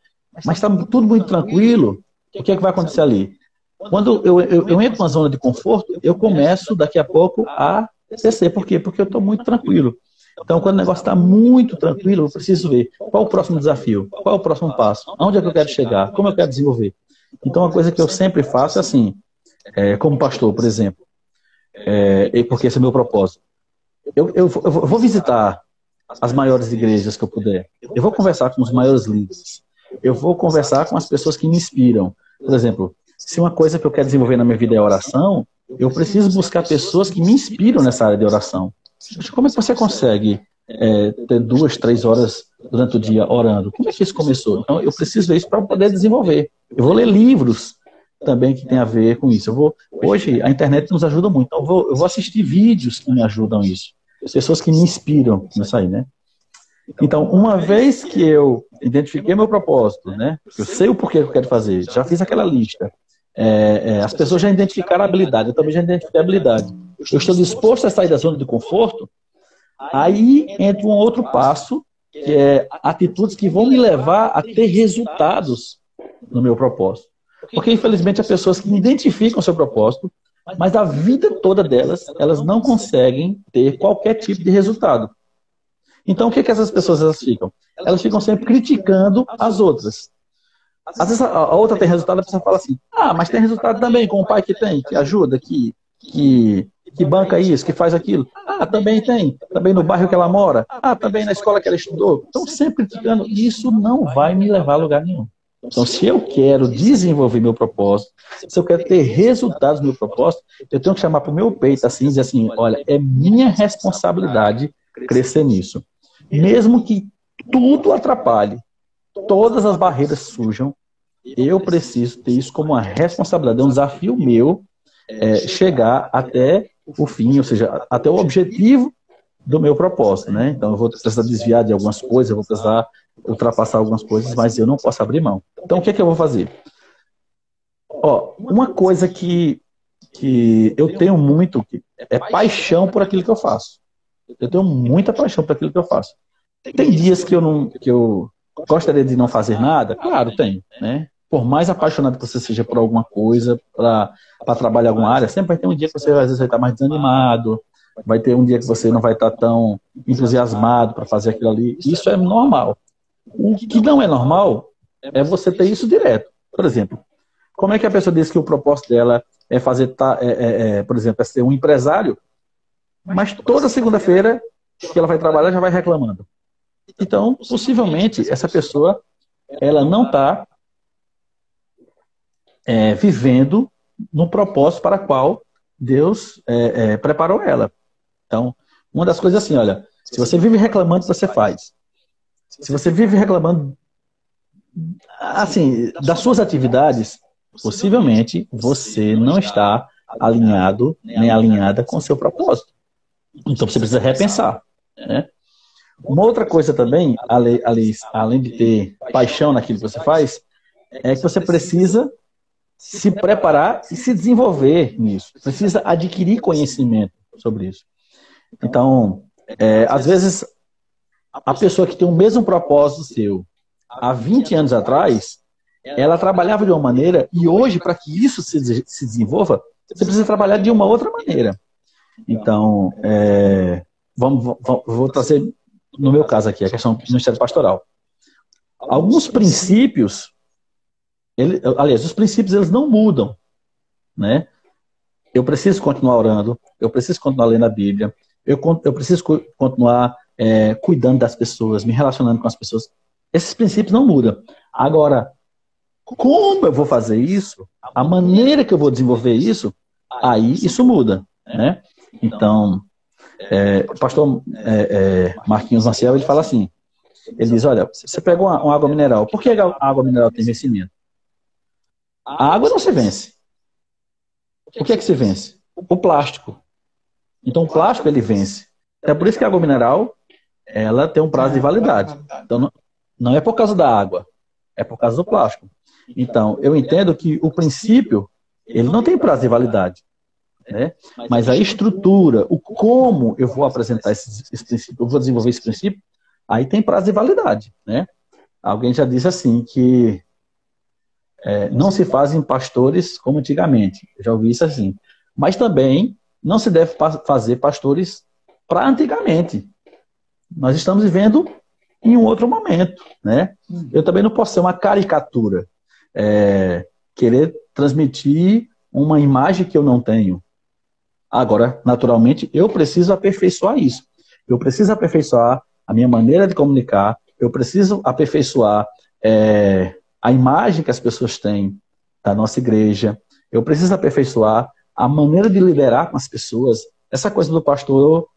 Speaker 2: mas está tudo muito tranquilo, o que é que vai acontecer ali? Quando eu entro numa zona de conforto, eu começo daqui a pouco a descer. Por quê? Porque eu estou muito tranquilo. Então, quando o negócio está muito tranquilo, eu preciso ver qual o próximo desafio, qual o próximo passo, aonde é que eu quero chegar, como eu quero desenvolver. Então, uma coisa que eu sempre faço é assim, como pastor, por exemplo, porque esse é o meu propósito. Eu vou visitar as maiores igrejas que eu puder. Eu vou conversar com os maiores líderes. Eu vou conversar com as pessoas que me inspiram. Por exemplo, se uma coisa que eu quero desenvolver na minha vida é oração, eu preciso buscar pessoas que me inspiram nessa área de oração. Como é que você consegue ter 2, 3 horas durante o dia orando? Como é que isso começou? Então, eu preciso ver isso para poder desenvolver. Eu vou ler livros também que tem a ver com isso. Hoje, a internet nos ajuda muito. Então, eu vou assistir vídeos que me ajudam nisso. Pessoas que me inspiram nisso aí, né? Então, uma vez que eu identifiquei meu propósito, né? Eu sei o porquê que eu quero fazer, já fiz aquela lista. As pessoas já identificaram a habilidade, eu também já identifiquei a habilidade. Eu estou disposto a sair da zona de conforto. Aí entra um outro passo, que é atitudes que vão me levar a ter resultados no meu propósito. Porque, infelizmente, há pessoas que identificam o seu propósito, mas a vida toda delas, elas não conseguem ter qualquer tipo de resultado. Então, o que essas pessoas elas ficam? Elas ficam sempre criticando as outras. Às vezes a outra tem resultado, a pessoa fala assim, mas tem resultado também com o pai que tem, que ajuda, que banca isso, que faz aquilo. Também tem. Também no bairro que ela mora. Também na escola que ela estudou. Então, sempre criticando. Isso não vai me levar a lugar nenhum. Então, se eu quero desenvolver meu propósito, se eu quero ter resultados no meu propósito, eu tenho que chamar para o meu peito assim, e dizer assim, olha, é minha responsabilidade crescer nisso. Mesmo que tudo atrapalhe, todas as barreiras surjam, eu preciso ter isso como uma responsabilidade, é um desafio meu chegar até o fim, ou seja, até o objetivo do meu propósito, né? Então eu vou precisar desviar de algumas coisas, eu vou precisar ultrapassar algumas coisas, mas eu não posso abrir mão. Então o que é que eu vou fazer? Uma coisa que eu tenho muito é paixão por aquilo que eu faço. Eu tenho muita paixão por aquilo que eu faço. Tem dias que eu gostaria de não fazer nada? Claro, tem, né? Por mais apaixonado que você seja por alguma coisa, para trabalhar em alguma área, sempre vai ter um dia que você às vezes vai estar mais desanimado, vai ter um dia que você não vai estar tão entusiasmado para fazer aquilo ali. Isso é normal. O que não é normal é você ter isso direto. Por exemplo, como é que a pessoa diz que o propósito dela é fazer, por exemplo, é ser um empresário, mas toda segunda-feira que ela vai trabalhar já vai reclamando? Então, possivelmente, essa pessoa ela não está vivendo no propósito para o qual Deus preparou ela. Então, uma das coisas é assim, olha, se você vive reclamando, você faz. Se você vive reclamando, assim, das suas atividades, possivelmente você não está alinhado, nem alinhada com o seu propósito. Então, você precisa repensar, né? Uma outra coisa também, além de ter paixão naquilo que você faz, é que você precisa se preparar e se desenvolver nisso. Precisa adquirir conhecimento sobre isso. Então, às vezes, a pessoa que tem o mesmo propósito seu há 20 anos atrás, ela trabalhava de uma maneira e hoje, para que isso se desenvolva, você precisa trabalhar de uma outra maneira. Então, vou trazer, no meu caso aqui, a questão do Ministério Pastoral. Alguns princípios, aliás, os princípios eles não mudam, né? Eu preciso continuar orando, eu preciso continuar lendo a Bíblia, eu preciso continuar cuidando das pessoas, me relacionando com as pessoas. Esses princípios não mudam. Agora, como eu vou fazer isso, a maneira que eu vou desenvolver isso, aí isso muda, né? Então, o pastor Marquinhos Maciel, ele fala assim, ele diz, olha, você pega uma água mineral, por que a água mineral tem vencimento? A água não se vence. O que é que se vence? O plástico. Então, o plástico, ele vence. É por isso que a água mineral, ela tem um prazo de validade. Então, não é por causa da água, é por causa do plástico. Então, eu entendo que o princípio, ele não tem prazo de validade, né? Mas a estrutura, o como eu vou apresentar esse princípio, eu vou desenvolver esse princípio, aí tem prazo de validade, né? Alguém já disse assim, que não se fazem pastores como antigamente. Eu já ouvi isso assim. Mas também não se deve fazer pastores para antigamente. Nós estamos vivendo em um outro momento, né? Eu também não posso ser uma caricatura, querer transmitir uma imagem que eu não tenho. Agora, naturalmente, eu preciso aperfeiçoar isso. Eu preciso aperfeiçoar a minha maneira de comunicar, eu preciso aperfeiçoar a imagem que as pessoas têm da nossa igreja. Eu preciso aperfeiçoar a maneira de liderar com as pessoas. Essa coisa do pastor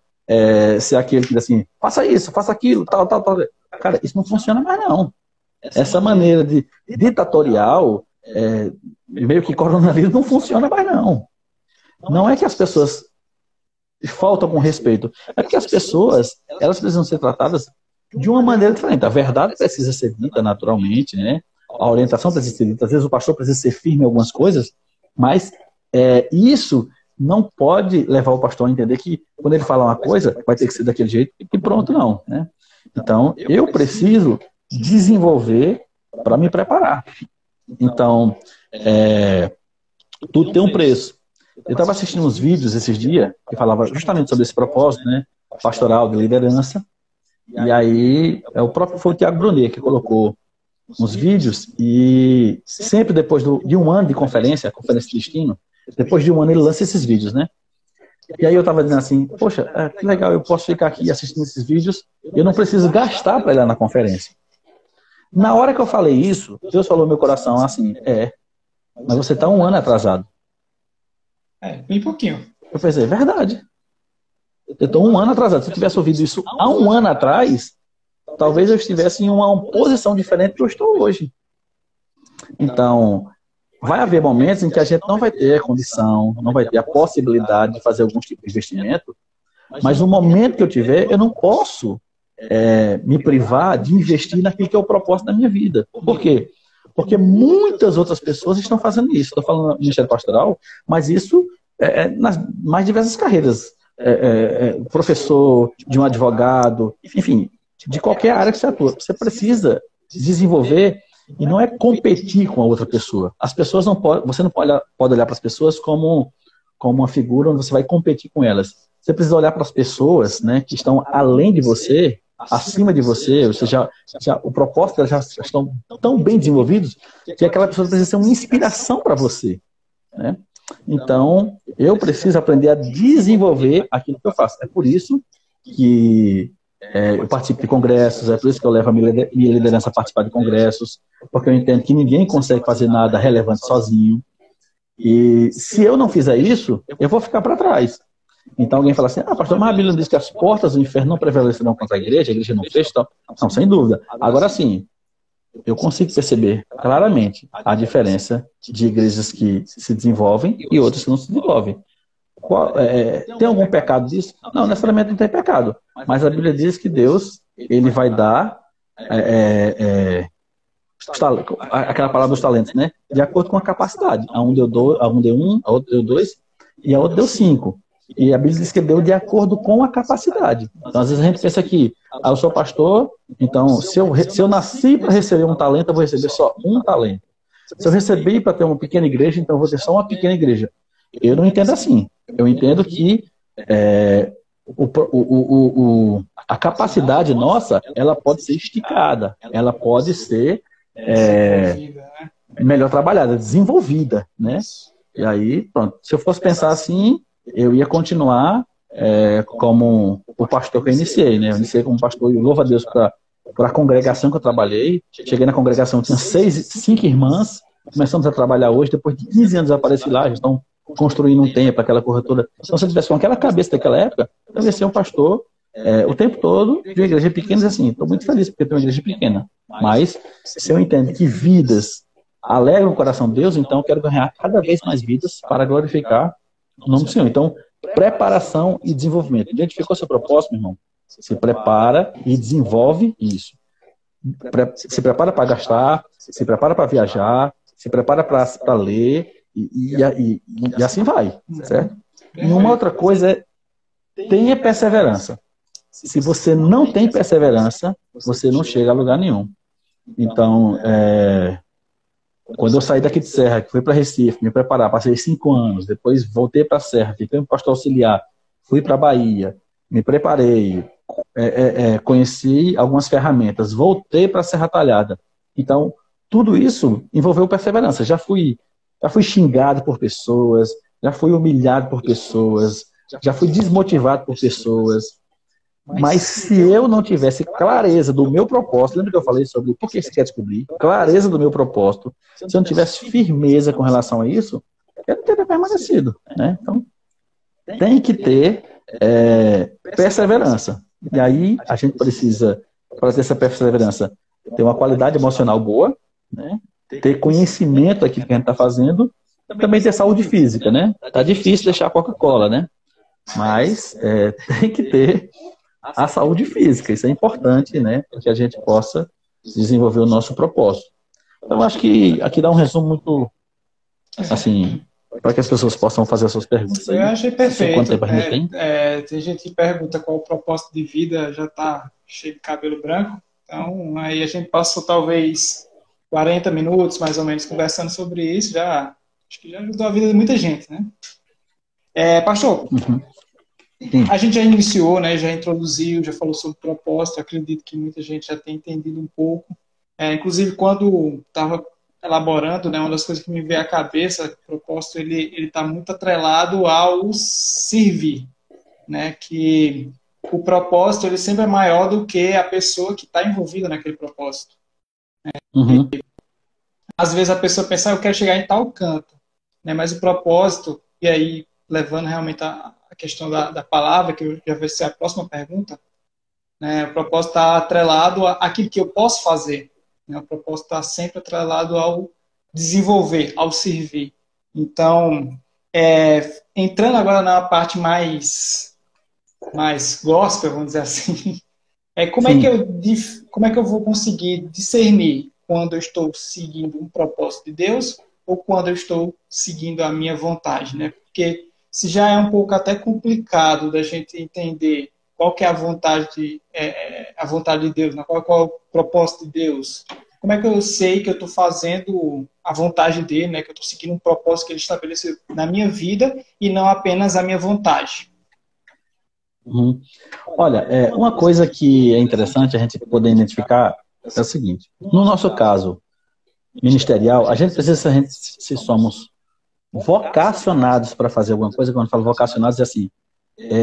Speaker 2: ser aquele que diz assim, faça isso, faça aquilo, tal, tal, tal. Cara, isso não funciona mais não. Essa maneira de ditatorial, meio que coronavírus, não funciona mais não. Não é que as pessoas faltam com respeito, é porque as pessoas, elas precisam ser tratadas de uma maneira diferente. A verdade precisa ser dita naturalmente, né? A orientação precisa ser dita. Às vezes o pastor precisa ser firme em algumas coisas, mas isso não pode levar o pastor a entender que quando ele fala uma coisa, vai ter que ser daquele jeito e pronto, não, né? Então, eu preciso desenvolver para me preparar. Então, tudo tem um preço. Eu estava assistindo uns vídeos esses dias que falava justamente sobre esse propósito, né? Pastoral de liderança. E aí, foi o Tiago Brunet que colocou uns vídeos e sempre depois de um ano de conferência, a Conferência de Destino, depois de um ano ele lança esses vídeos, né? E aí eu estava dizendo assim, poxa, que legal, eu posso ficar aqui assistindo esses vídeos, eu não preciso gastar para ir lá na conferência. Na hora que eu falei isso, Deus falou no meu coração assim, mas você está um ano atrasado.
Speaker 1: Bem pouquinho.
Speaker 2: Eu pensei, verdade. Eu estou um ano atrasado. Se eu tivesse ouvido isso há um ano atrás, talvez eu estivesse em uma posição diferente que eu estou hoje. Então, vai haver momentos em que a gente não vai ter a condição, não vai ter a possibilidade de fazer algum tipo de investimento, mas no momento que eu tiver, eu não posso me privar de investir naquilo que é o propósito da minha vida. Por quê? Porque muitas outras pessoas estão fazendo isso. Estou falando do Ministério Pastoral, mas isso nas mais diversas carreiras. Professor, de um advogado, enfim, de qualquer área que você atua. Você precisa desenvolver e não é competir com a outra pessoa. As pessoas você não pode olhar para as pessoas como uma figura onde você vai competir com elas. Você precisa olhar para as pessoas, né, que estão além de você, acima de você, ou seja, o propósito delas já estão tão bem desenvolvidos que aquela pessoa precisa ser uma inspiração para você, né? Então, eu preciso aprender a desenvolver aquilo que eu faço. É por isso que eu participo de congressos, é por isso que eu levo a minha liderança a participar de congressos, porque eu entendo que ninguém consegue fazer nada relevante sozinho. E se eu não fizer isso, eu vou ficar para trás. Então alguém fala assim, pastor, mas a Bíblia diz que as portas do inferno não prevalecerão contra a igreja não fecha, então. Não, sem dúvida. Agora sim, eu consigo perceber claramente a diferença de igrejas que se desenvolvem e outras que não se desenvolvem. Tem algum pecado disso? Não, necessariamente não tem pecado. Mas a Bíblia diz que Deus, ele vai dar aquela palavra dos talentos, né? De acordo com a capacidade. A um deu um, a outro deu 2 e a outra deu 5. E a Bíblia diz que deu de acordo com a capacidade. Então, às vezes a gente pensa que eu sou pastor, então se eu nasci para receber um talento, eu vou receber só um talento. Se eu recebi para ter uma pequena igreja, então eu vou ter só uma pequena igreja. Eu não entendo assim. Eu entendo que a capacidade nossa, ela pode ser esticada, ela pode ser melhor trabalhada, desenvolvida, né? E aí, pronto. Se eu fosse pensar assim, eu ia continuar como o pastor que eu iniciei, né? Eu iniciei como pastor e louvo a Deus por a congregação que eu trabalhei. Cheguei na congregação, tinha 5 irmãs, começamos a trabalhar hoje, depois de 15 anos eu apareci lá, já estão construindo um templo, aquela corretora. Então, se eu tivesse com aquela cabeça daquela época, eu ia ser um pastor o tempo todo de uma igreja pequena, assim, estou muito feliz porque tenho uma igreja pequena. Mas, se eu entendo que vidas alegram o coração de Deus, então eu quero ganhar cada vez mais vidas para glorificar o nome do Senhor. Então, preparação e desenvolvimento. Identificou seu propósito, meu irmão? Se prepara e desenvolve isso. Se prepara para gastar, se prepara para viajar, se prepara para ler e assim vai, certo? E uma outra coisa tenha perseverança. Se você não tem perseverança, você não chega a lugar nenhum. Então, quando eu saí daqui de Serra, que fui para Recife, me preparar, passei 5 anos, depois voltei para Serra, fiquei um pastor auxiliar, fui para Bahia, me preparei, conheci algumas ferramentas, voltei para Serra Talhada. Então, tudo isso envolveu perseverança. Já fui xingado por pessoas, já fui humilhado por pessoas, já fui desmotivado por pessoas. Mas se eu não tivesse clareza do meu propósito, lembra que eu falei sobre por que você quer descobrir? Clareza do meu propósito. Se eu não tivesse firmeza com relação a isso, eu não teria permanecido, né? Então, tem que ter perseverança. E aí, a gente precisa, para ter essa perseverança, ter uma qualidade emocional boa, né? Ter conhecimento daquilo que a gente está fazendo, também ter saúde física, né? Tá difícil deixar a Coca-Cola, né? Mas tem que ter a saúde física. Isso é importante, né? Para que a gente possa desenvolver o nosso propósito. Então, eu acho que aqui dá um resumo muito, assim, para que as pessoas possam fazer as suas perguntas.
Speaker 1: Eu achei perfeito.
Speaker 2: Quanto tempo a gente tem?
Speaker 1: Tem gente que pergunta qual o propósito de vida, já está cheio de cabelo branco. Então, aí a gente passou talvez 40 minutos, mais ou menos, conversando sobre isso. Acho que já ajudou a vida de muita gente, né? Pastor, a gente já iniciou, né, já introduziu, já falou sobre propósito. Acredito que muita gente já tem entendido um pouco. Inclusive, quando estava elaborando, né, uma das coisas que me veio à cabeça, o propósito ele está muito atrelado ao servir, né? Que o propósito ele sempre é maior do que a pessoa que está envolvida naquele propósito.
Speaker 2: Uhum.
Speaker 1: Às vezes a pessoa pensa, eu quero chegar em tal canto, né? Mas o propósito, e aí levando realmente a questão da palavra, que já vai ser a próxima pergunta, né? O propósito está atrelado àquilo que eu posso fazer. Né? O propósito está sempre atrelado ao desenvolver, ao servir. Então, entrando agora na parte mais gospel, vamos dizer assim, como é que eu vou conseguir discernir quando eu estou seguindo um propósito de Deus ou quando eu estou seguindo a minha vontade, né? Porque se já é um pouco até complicado da gente entender qual que é a vontade de Deus, né? Qual é o propósito de Deus, como é que eu sei que eu estou fazendo a vontade dele, né? Que eu estou seguindo um propósito que ele estabeleceu na minha vida e não apenas a minha vontade?
Speaker 2: Uhum. Olha, uma coisa que é interessante a gente poder identificar é o seguinte: no nosso caso ministerial, a gente precisa saber se somos vocacionados para fazer alguma coisa. Quando eu falo vocacionados, é assim: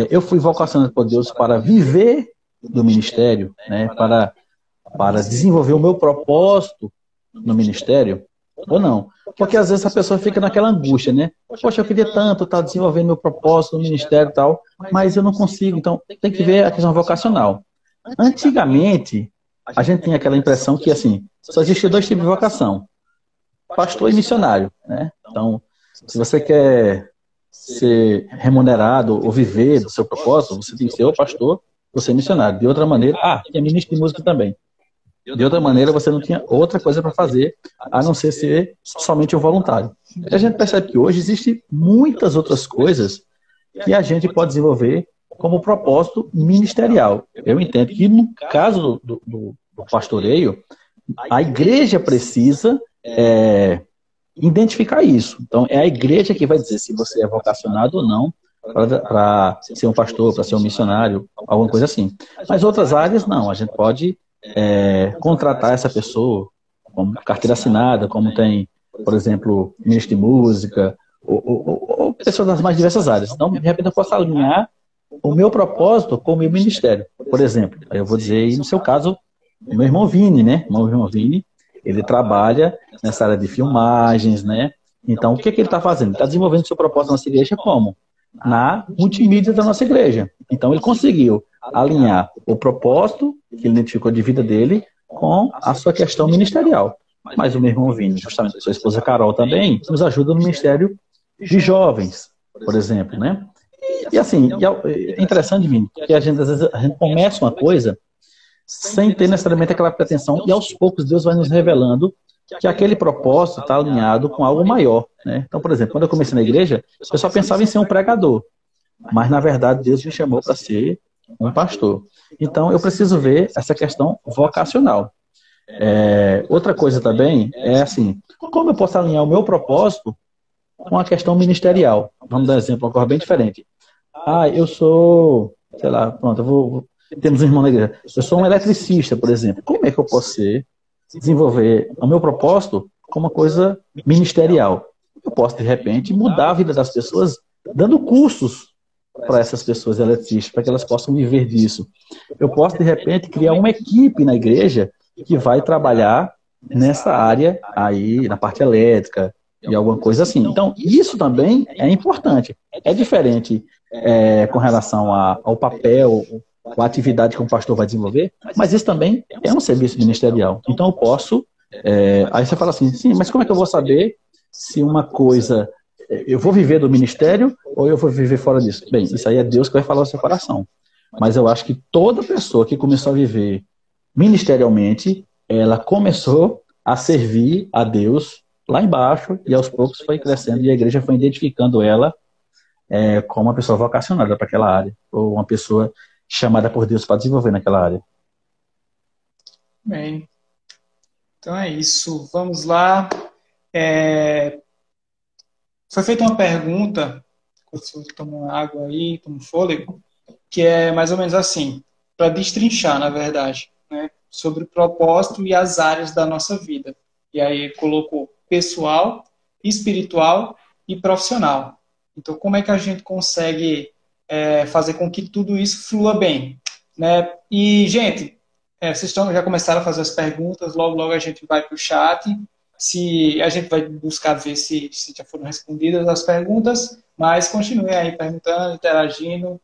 Speaker 2: eu fui vocacionado por Deus para viver do ministério, né, para desenvolver o meu propósito no ministério, ou não. Porque às vezes a pessoa fica naquela angústia, né? Poxa, eu queria tanto estar desenvolvendo meu propósito no ministério e tal, mas eu não consigo. Então, tem que ver a questão vocacional. Antigamente, a gente tinha aquela impressão que, assim, só existia dois tipos de vocação: pastor e missionário, né? Então, se você quer ser remunerado ou viver do seu propósito, você tem que ser ou pastor ou ser missionário. De outra maneira, tinha ministro de música também. De outra maneira, você não tinha outra coisa para fazer, a não ser somente um voluntário. E a gente percebe que hoje existem muitas outras coisas que a gente pode desenvolver como propósito ministerial. Eu entendo que, no caso do pastoreio, a igreja precisa identificar isso. Então, é a igreja que vai dizer se você é vocacionado ou não para ser um pastor, para ser um missionário, alguma coisa assim. Mas outras áreas, não. A gente pode contratar essa pessoa como carteira assinada, como tem, por exemplo, ministro de música, ou pessoas das mais diversas áreas. Então, de repente, eu posso alinhar o meu propósito com o meu ministério. Por exemplo, eu vou dizer, e no seu caso, o meu irmão Vini, né? O meu irmão Vini, ele trabalha nessa área de filmagens, né? Então, o que ele está fazendo? Ele está desenvolvendo seu propósito na nossa igreja como? Na multimídia da nossa igreja. Então, ele conseguiu alinhar o propósito que ele identificou de vida dele com a sua questão ministerial. Mas o meu irmão Vini, justamente a sua esposa Carol também, nos ajuda no ministério de jovens, por exemplo, né? E assim, é interessante, Vini, porque às vezes a gente começa uma coisa sem ter necessariamente aquela pretensão, e aos poucos Deus vai nos revelando que aquele propósito está alinhado com algo maior, né? Então, por exemplo, quando eu comecei na igreja, eu só pensava em ser um pregador, mas na verdade Deus me chamou para ser um pastor. Então, eu preciso ver essa questão vocacional. Outra coisa também é assim: como eu posso alinhar o meu propósito com a questão ministerial? Vamos dar um exemplo, uma coisa bem diferente. Eu sou, sei lá, pronto, temos um irmão na igreja. Eu sou um eletricista, por exemplo. Como é que eu posso desenvolver o meu propósito como uma coisa ministerial? Eu posso, de repente, mudar a vida das pessoas dando cursos para essas pessoas eletricistas, para que elas possam viver disso. Eu posso, de repente, criar uma equipe na igreja que vai trabalhar nessa área aí, na parte elétrica e alguma coisa assim. Então, isso também é importante. É diferente com relação ao papel, ou a atividade que um pastor vai desenvolver, mas isso também é um serviço ministerial. Então, eu posso... aí você fala assim, sim, mas como é que eu vou saber se uma coisa... eu vou viver do ministério ou eu vou viver fora disso? Bem, isso aí é Deus que vai falar ao seu coração. Mas eu acho que toda pessoa que começou a viver ministerialmente, ela começou a servir a Deus lá embaixo e aos poucos foi crescendo e a igreja foi identificando ela como uma pessoa vocacionada para aquela área ou uma pessoa chamada por Deus para desenvolver naquela área.
Speaker 1: Bem, então é isso. Vamos lá. Foi feita uma pergunta, você toma água aí, toma um fôlego, que é mais ou menos assim, para destrinchar, na verdade, né, sobre o propósito e as áreas da nossa vida. E aí colocou pessoal, espiritual e profissional. Então, como é que a gente consegue fazer com que tudo isso flua bem? Né? E, gente, vocês já começaram a fazer as perguntas, logo a gente vai para o chat. Se a gente vai buscar ver se já foram respondidas as perguntas, mas continue aí perguntando, interagindo.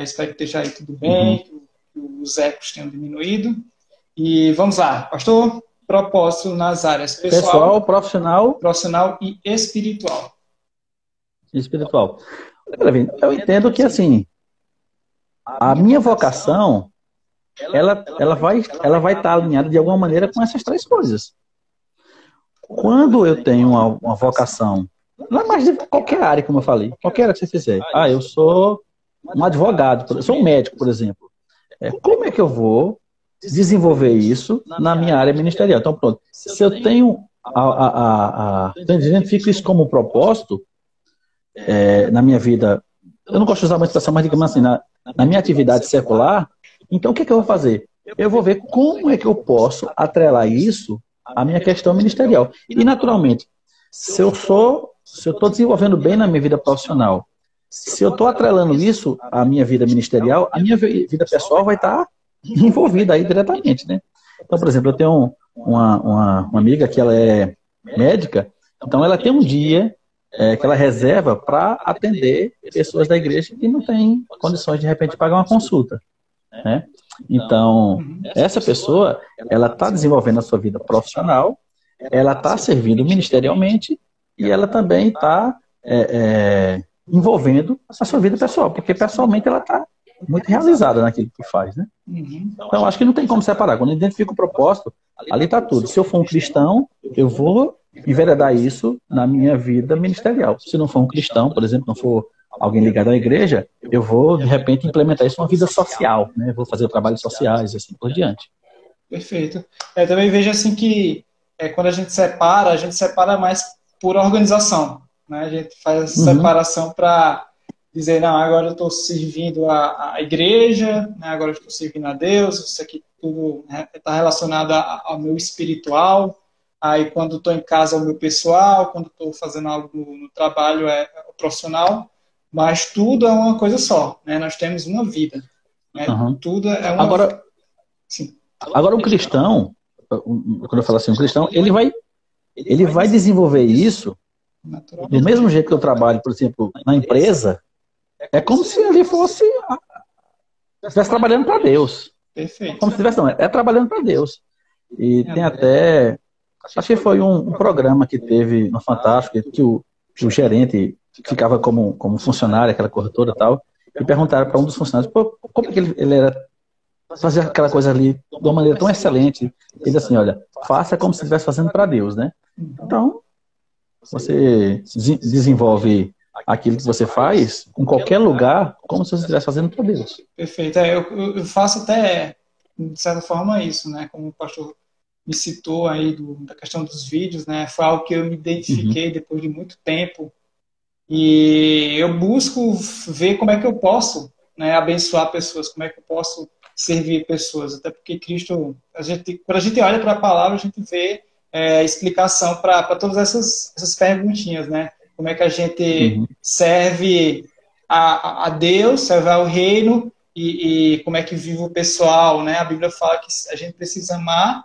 Speaker 1: Espero que esteja aí tudo bem, que os ecos tenham diminuído. E vamos lá, pastor, propósito nas áreas pessoal, profissional e espiritual.
Speaker 2: Espiritual. Eu entendo que, assim, a minha vocação, ela vai estar alinhada de alguma maneira com essas três coisas. Quando eu tenho uma vocação, não é mais de qualquer área, como eu falei, qualquer área que você fizer. Eu sou um advogado, eu sou um médico, por exemplo. Como é que eu vou desenvolver isso na minha área ministerial? Então, pronto. Se eu tenho eu identifico isso como um propósito na minha vida, eu não gosto de usar uma expressão, mas digamos assim, na minha atividade secular, então o que eu vou fazer? Eu vou ver como é que eu posso atrelar isso à minha questão ministerial. E, naturalmente, se eu estou desenvolvendo bem na minha vida profissional, se eu estou atrelando isso à minha vida ministerial, a minha vida pessoal vai estar envolvida aí diretamente, né? Então, por exemplo, eu tenho uma amiga que ela é médica, então ela tem um dia que ela reserva para atender pessoas da igreja que não têm condições de repente pagar uma consulta, né? Então, essa pessoa, ela está desenvolvendo a sua vida profissional, ela está servindo ministerialmente e ela também está envolvendo a sua vida pessoal, porque pessoalmente ela está muito realizada naquilo que faz, né? Então, acho que não tem como separar. Quando eu identifico o propósito, ali está tudo. Se eu for um cristão, eu vou enveredar isso na minha vida ministerial. Se não for um cristão, por exemplo, não for alguém ligado à igreja, eu vou, de repente, implementar isso numa vida social, né? Vou fazer trabalhos sociais e assim por diante.
Speaker 1: Perfeito. Também vejo assim que quando a gente separa mais por organização, né? A gente faz essa separação para dizer, não, agora eu estou servindo a igreja, né? Agora eu estou servindo a Deus, isso aqui tudo está relacionado ao meu espiritual. Aí quando estou em casa é o meu pessoal, quando estou fazendo algo no trabalho é o profissional, mas tudo é uma coisa só, né? Nós temos uma vida, né? Tudo é uma...
Speaker 2: Agora o cristão, quando eu falo assim, o cristão, ele vai desenvolver isso do mesmo jeito que eu trabalho, por exemplo, na empresa, é como se ele estivesse trabalhando para Deus.
Speaker 1: Perfeito.
Speaker 2: Como se estivesse, não, trabalhando para Deus. E tem até, acho que foi um programa que teve no Fantástico, que o gerente ficava como funcionário, aquela corretora e tal, e perguntaram para um dos funcionários, como é que ele era fazer aquela coisa ali de uma maneira tão excelente. Ele disse assim, olha, faça como se estivesse fazendo para Deus, né? Então, você desenvolve aquilo que você faz em qualquer lugar como se você estivesse fazendo para Deus.
Speaker 1: Perfeito. Eu faço até, de certa forma, isso, né? Como o pastor me citou aí da questão dos vídeos, né? Foi algo que eu me identifiquei depois de muito tempo. E eu busco ver como é que eu posso, né, abençoar pessoas, como é que eu posso servir pessoas. Até porque Cristo, quando a gente olha para a palavra, a gente vê explicação para todas essas perguntinhas, né? Como é que a gente serve a Deus, serve ao reino e como é que vive o pessoal, né? A Bíblia fala que a gente precisa amar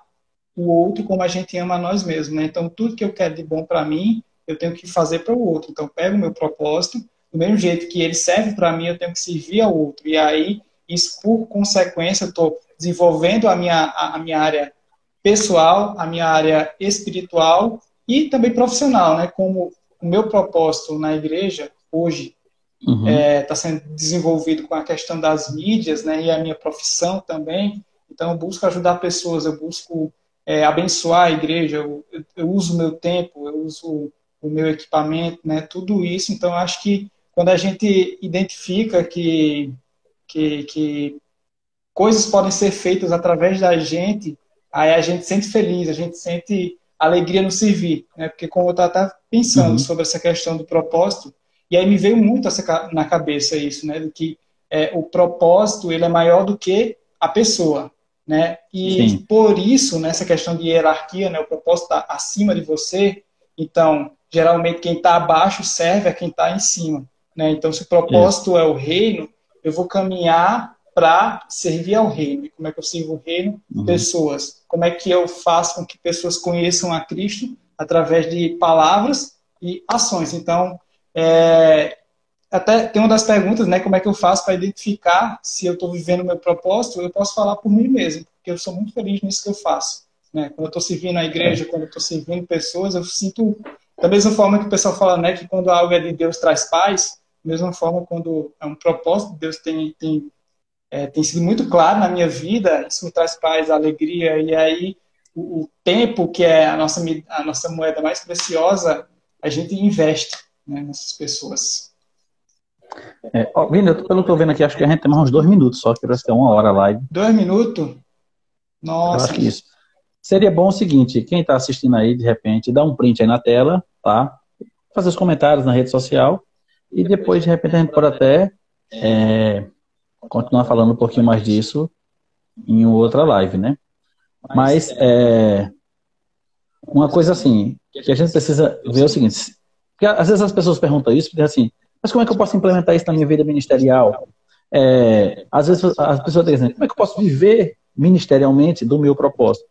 Speaker 1: o outro como a gente ama a nós mesmos, né? Então, tudo que eu quero de bom para mim, eu tenho que fazer para o outro. Então, eu pego o meu propósito, do mesmo jeito que ele serve para mim, eu tenho que servir ao outro. E aí, isso, por consequência, eu estou desenvolvendo a minha área pessoal, a minha área espiritual e também profissional, né? Como o meu propósito na igreja, hoje, está sendo desenvolvido com a questão das mídias, né? E a minha profissão também. Então, eu busco ajudar pessoas, eu busco abençoar a igreja, eu uso o meu tempo, eu uso o meu equipamento, né? Tudo isso. Então, eu acho que quando a gente identifica que coisas podem ser feitas através da gente, aí a gente sente feliz, a gente sente alegria no servir, né? Porque como eu estava pensando sobre essa questão do propósito, e aí me veio muito na cabeça isso, né? Do que o propósito, ele é maior do que a pessoa, né? E
Speaker 2: Sim.
Speaker 1: por isso, nessa questão de hierarquia, né? O propósito está acima de você, então, geralmente quem está abaixo serve a quem está em cima, né? Então, se o propósito é o reino, eu vou caminhar para servir ao reino. E como é que eu sirvo o reino? Pessoas. Como é que eu faço com que pessoas conheçam a Cristo? Através de palavras e ações. Então, até tem uma das perguntas, né? Como é que eu faço para identificar se eu estou vivendo o meu propósito? Eu posso falar por mim mesmo, porque eu sou muito feliz nisso que eu faço, né? Quando eu estou servindo a igreja, quando eu estou servindo pessoas, eu sinto, da mesma forma que o pessoal fala, né? Que quando algo é de Deus traz paz, da mesma forma quando é um propósito de Deus tem sido muito claro na minha vida, isso me traz paz, alegria, e aí o tempo, que é a nossa moeda mais preciosa, a gente investe, né, nessas pessoas.
Speaker 2: Vini, pelo que eu estou vendo aqui, acho que a gente tem mais uns 2 minutos só, que parece que é 1 hora a live.
Speaker 1: 2 minutos?
Speaker 2: Eu
Speaker 1: Nossa.
Speaker 2: acho que isso. Seria bom o seguinte, quem está assistindo aí, de repente, dá um print aí na tela, tá? Fazer os comentários na rede social, e depois, de repente, a gente pode até continuar falando um pouquinho mais disso em outra live, né? Mas uma coisa assim, que a gente precisa ver é o seguinte, porque às vezes as pessoas perguntam isso, porque assim, mas como é que eu posso implementar isso na minha vida ministerial? Às vezes as pessoas dizem, como é que eu posso viver ministerialmente do meu propósito?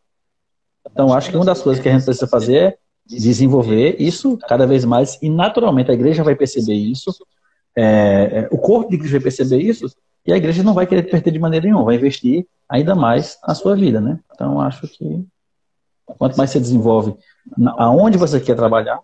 Speaker 2: Então, acho que uma das coisas que a gente precisa fazer é desenvolver isso cada vez mais, e naturalmente a igreja vai perceber isso, o corpo de Cristo vai perceber isso, e a igreja não vai querer perder de maneira nenhuma, vai investir ainda mais na sua vida, né? Então, acho que quanto mais você desenvolve aonde você quer trabalhar,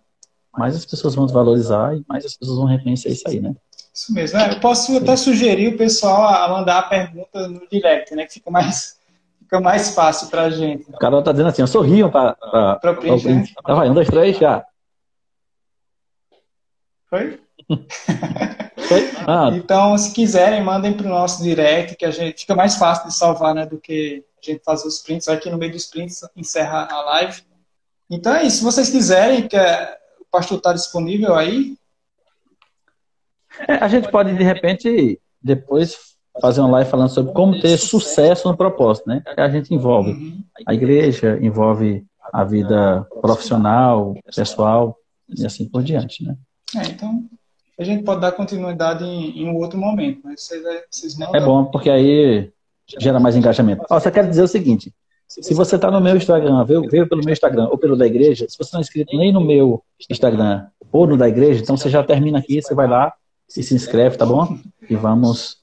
Speaker 2: mais as pessoas vão te valorizar e mais as pessoas vão reconhecer isso aí, né?
Speaker 1: Isso mesmo. Eu posso até sugerir o pessoal a mandar a pergunta no direct, né? Que fica mais fácil pra gente.
Speaker 2: O Carol tá dizendo assim, sorriam para
Speaker 1: o print, né?
Speaker 2: Tá, vai, 1, 2, 3, já.
Speaker 1: Foi?
Speaker 2: Foi?
Speaker 1: Então, se quiserem, mandem para o nosso direct, que a gente fica mais fácil de salvar, né, do que a gente fazer os prints. Aqui no meio dos prints encerra a live. Então é isso. Se vocês quiserem, que o pastor está disponível aí.
Speaker 2: A gente pode, de repente, depois fazer uma live falando sobre como ter sucesso no propósito, né? A gente envolve a igreja, envolve a vida profissional, pessoal e assim por diante, né?
Speaker 1: Então, a gente pode dar continuidade em um outro momento, mas vocês não.
Speaker 2: É bom, porque aí gera mais engajamento. Só quero dizer o seguinte, se você está no meu Instagram, veio pelo meu Instagram ou pelo da igreja, se você não é inscrito nem no meu Instagram ou no da igreja, então você já termina aqui, você vai lá e se inscreve, tá bom? E vamos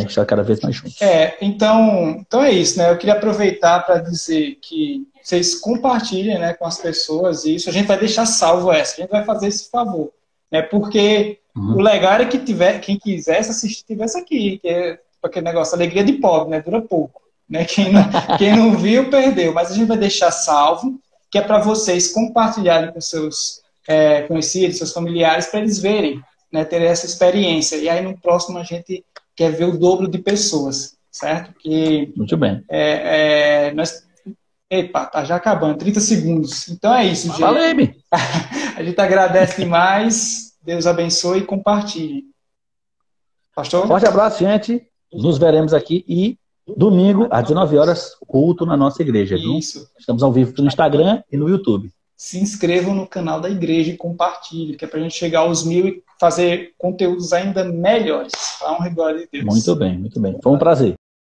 Speaker 2: estar cada vez mais juntos.
Speaker 1: Então é isso, né? Eu queria aproveitar para dizer que vocês compartilhem, né, com as pessoas isso. A gente vai deixar salvo essa, a gente vai fazer esse favor, né? Porque o legal era que quem quisesse assistir tivesse aqui, que é aquele negócio, alegria de pobre, né? Dura pouco, né? Quem não viu, perdeu. Mas a gente vai deixar salvo, que é para vocês compartilharem com seus conhecidos, seus familiares, para eles verem, né? Ter essa experiência. E aí no próximo a gente quer ver o dobro de pessoas, certo?
Speaker 2: Muito bem.
Speaker 1: Epa, tá já acabando, 30 segundos. Então é isso, gente.
Speaker 2: Valeu,
Speaker 1: a gente agradece demais. Deus abençoe e compartilhe. Pastor?
Speaker 2: Forte abraço, gente. Nos veremos aqui e domingo, às 19 horas, culto na nossa igreja. Viu?
Speaker 1: Isso.
Speaker 2: Estamos ao vivo no Instagram e no YouTube.
Speaker 1: se inscrevam no canal da igreja e compartilhem, que é para a gente chegar aos 1000 e fazer conteúdos ainda melhores. Para a honra e glória de Deus.
Speaker 2: Muito bem, muito bem. Foi um prazer.